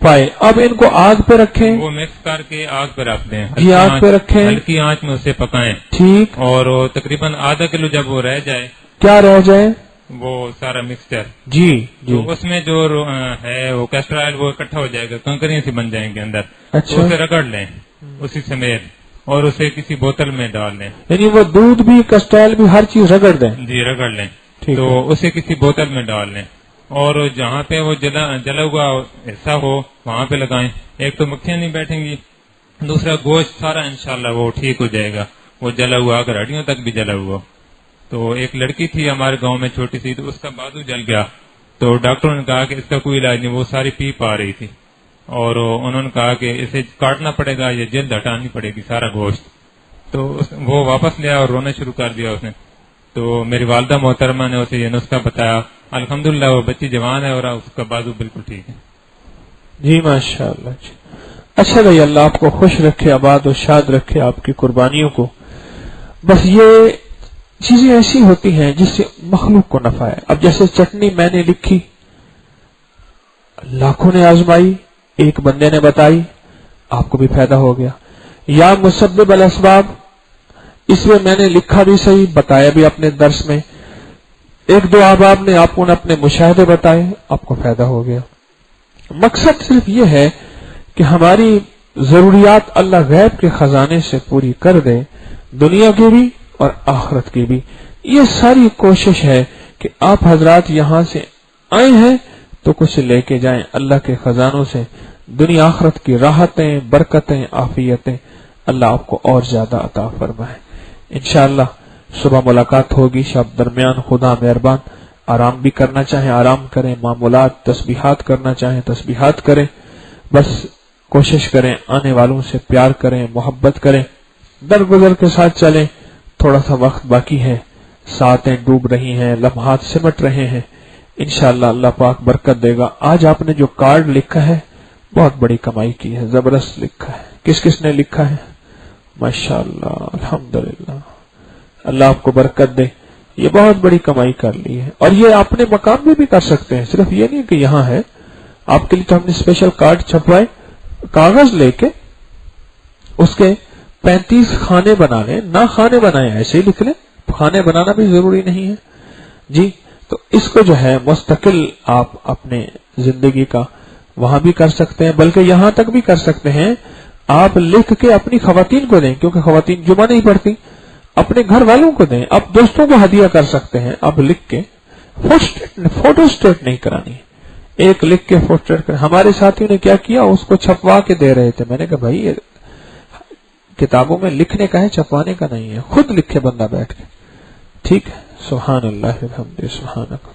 پائے. اب ان کو آگ پہ رکھیں، وہ مکس کر کے آگ پہ رکھ دیں، جی آگ پہ رکھیں، ہلکی آنچ میں اسے پکائیں. ٹھیک. اور تقریباً ½ کلو جب وہ رہ جائے، کیا رہ جائے؟ وہ سارا مکسچر، جی تو اس میں جو ہے وہ کیسٹر آئل وہ اکٹھا ہو جائے گا، کنکریاں سی بن جائیں گے اندر. اچھا. تو اسے رگڑ لیں اسی سمیت، اور اسے کسی بوتل میں ڈال لیں. یعنی وہ دودھ بھی کیسٹر آئل بھی ہر چیز رگڑ دیں؟ جی رگڑ لیں. تو اسے کسی بوتل میں ڈال لیں اور جہاں پہ وہ جلا ہوا حصہ ہو وہاں پہ لگائیں. ایک تو مکھیاں نہیں بیٹھیں گی, دوسرا گوشت سارا انشاءاللہ وہ ٹھیک ہو جائے گا. وہ جلا ہوا اگر ہڈیوں تک بھی جلا ہوا. تو ایک لڑکی تھی ہمارے گاؤں میں چھوٹی سی, تو اس کا بازو جل گیا. تو ڈاکٹروں نے کہا کہ اس کا کوئی علاج نہیں, وہ ساری پیپ آ رہی تھی. اور انہوں نے کہا کہ اسے کاٹنا پڑے گا یا جلد ہٹانی پڑے گی سارا گوشت. تو وہ واپس لیا اور رونا شروع کر دیا اس نے. تو میری والدہ محترمہ نے اسے یہ نسخہ بتایا. الحمدللہ وہ بچی جوان ہے اور اس کا بازو بالکل ٹھیک ہے. جی ماشاءاللہ. جی اچھا بھائی, اللہ آپ کو خوش رکھے, آباد و شاد رکھے, آپ کی قربانیوں کو. بس یہ چیزیں ایسی ہوتی ہیں جس سے مخلوق کو نفع ہے. اب جیسے چٹنی میں نے لکھی, لاکھوں نے آزمائی, ایک بندے نے بتائی, آپ کو بھی فائدہ ہو گیا. یا مسبب الاسباب, اس میں میں نے لکھا بھی صحیح, بتایا بھی اپنے درس میں, ایک دو احباب نے آپ کو اپنے مشاہدے بتائے, آپ کو فائدہ ہو گیا. مقصد صرف یہ ہے کہ ہماری ضروریات اللہ غیب کے خزانے سے پوری کر دے, دنیا کی بھی اور آخرت کی بھی. یہ ساری کوشش ہے کہ آپ حضرات یہاں سے آئے ہیں تو کچھ لے کے جائیں اللہ کے خزانوں سے. دنیا آخرت کی راحتیں, برکتیں, عافیتیں اللہ آپ کو اور زیادہ عطا فرمائے. انشاءاللہ صبح ملاقات ہوگی. شب درمیان خدا مہربان, آرام بھی کرنا چاہیں آرام کریں, معمولات تسبیحات کرنا چاہیں تسبیحات کریں. بس کوشش کریں آنے والوں سے پیار کریں, محبت کریں, درگزر کے ساتھ چلیں. تھوڑا سا وقت باقی ہے, ساتیں ڈوب رہی ہیں, لمحات سمٹ رہے ہیں. انشاءاللہ اللہ پاک برکت دے گا. آج آپ نے جو کارڈ لکھا ہے بہت بڑی کمائی کی ہے, زبردست لکھا ہے. کس کس نے لکھا ہے؟ ماشاءاللہ, الحمدللہ, اللہ آپ کو برکت دے. یہ بہت بڑی کمائی کر لی ہے. اور یہ اپنے مقام میں بھی کر سکتے ہیں, صرف یہ نہیں کہ یہاں ہے. آپ کے لیے تو ہم نے اسپیشل کارڈ چھپوائے, کاغذ لے کے اس کے 35 خانے بنا لیں. نہ خانے بنائیں, ایسے ہی لکھ لیں, خانے بنانا بھی ضروری نہیں ہے. جی تو اس کو جو ہے مستقل آپ اپنے زندگی کا وہاں بھی کر سکتے ہیں, بلکہ یہاں تک بھی کر سکتے ہیں. آپ لکھ کے اپنی خواتین کو دیں, کیونکہ خواتین جمعہ نہیں پڑھتی, اپنے گھر والوں کو دیں. آپ دوستوں کو ہدیہ کر سکتے ہیں. آپ لکھ کے فوٹو اسٹیٹ نہیں کرانی, ایک لکھ کے فوٹو اسٹیٹ کر. ہمارے ساتھیوں نے کیا کیا, اس کو چھپوا کے دے رہے تھے. میں نے کہا بھائی یہ کتابوں میں لکھنے کا ہے, چھپوانے کا نہیں ہے. خود لکھے بندہ بیٹھ کے. ٹھیک ہے. سبحان اللہ الحمد سبحانک.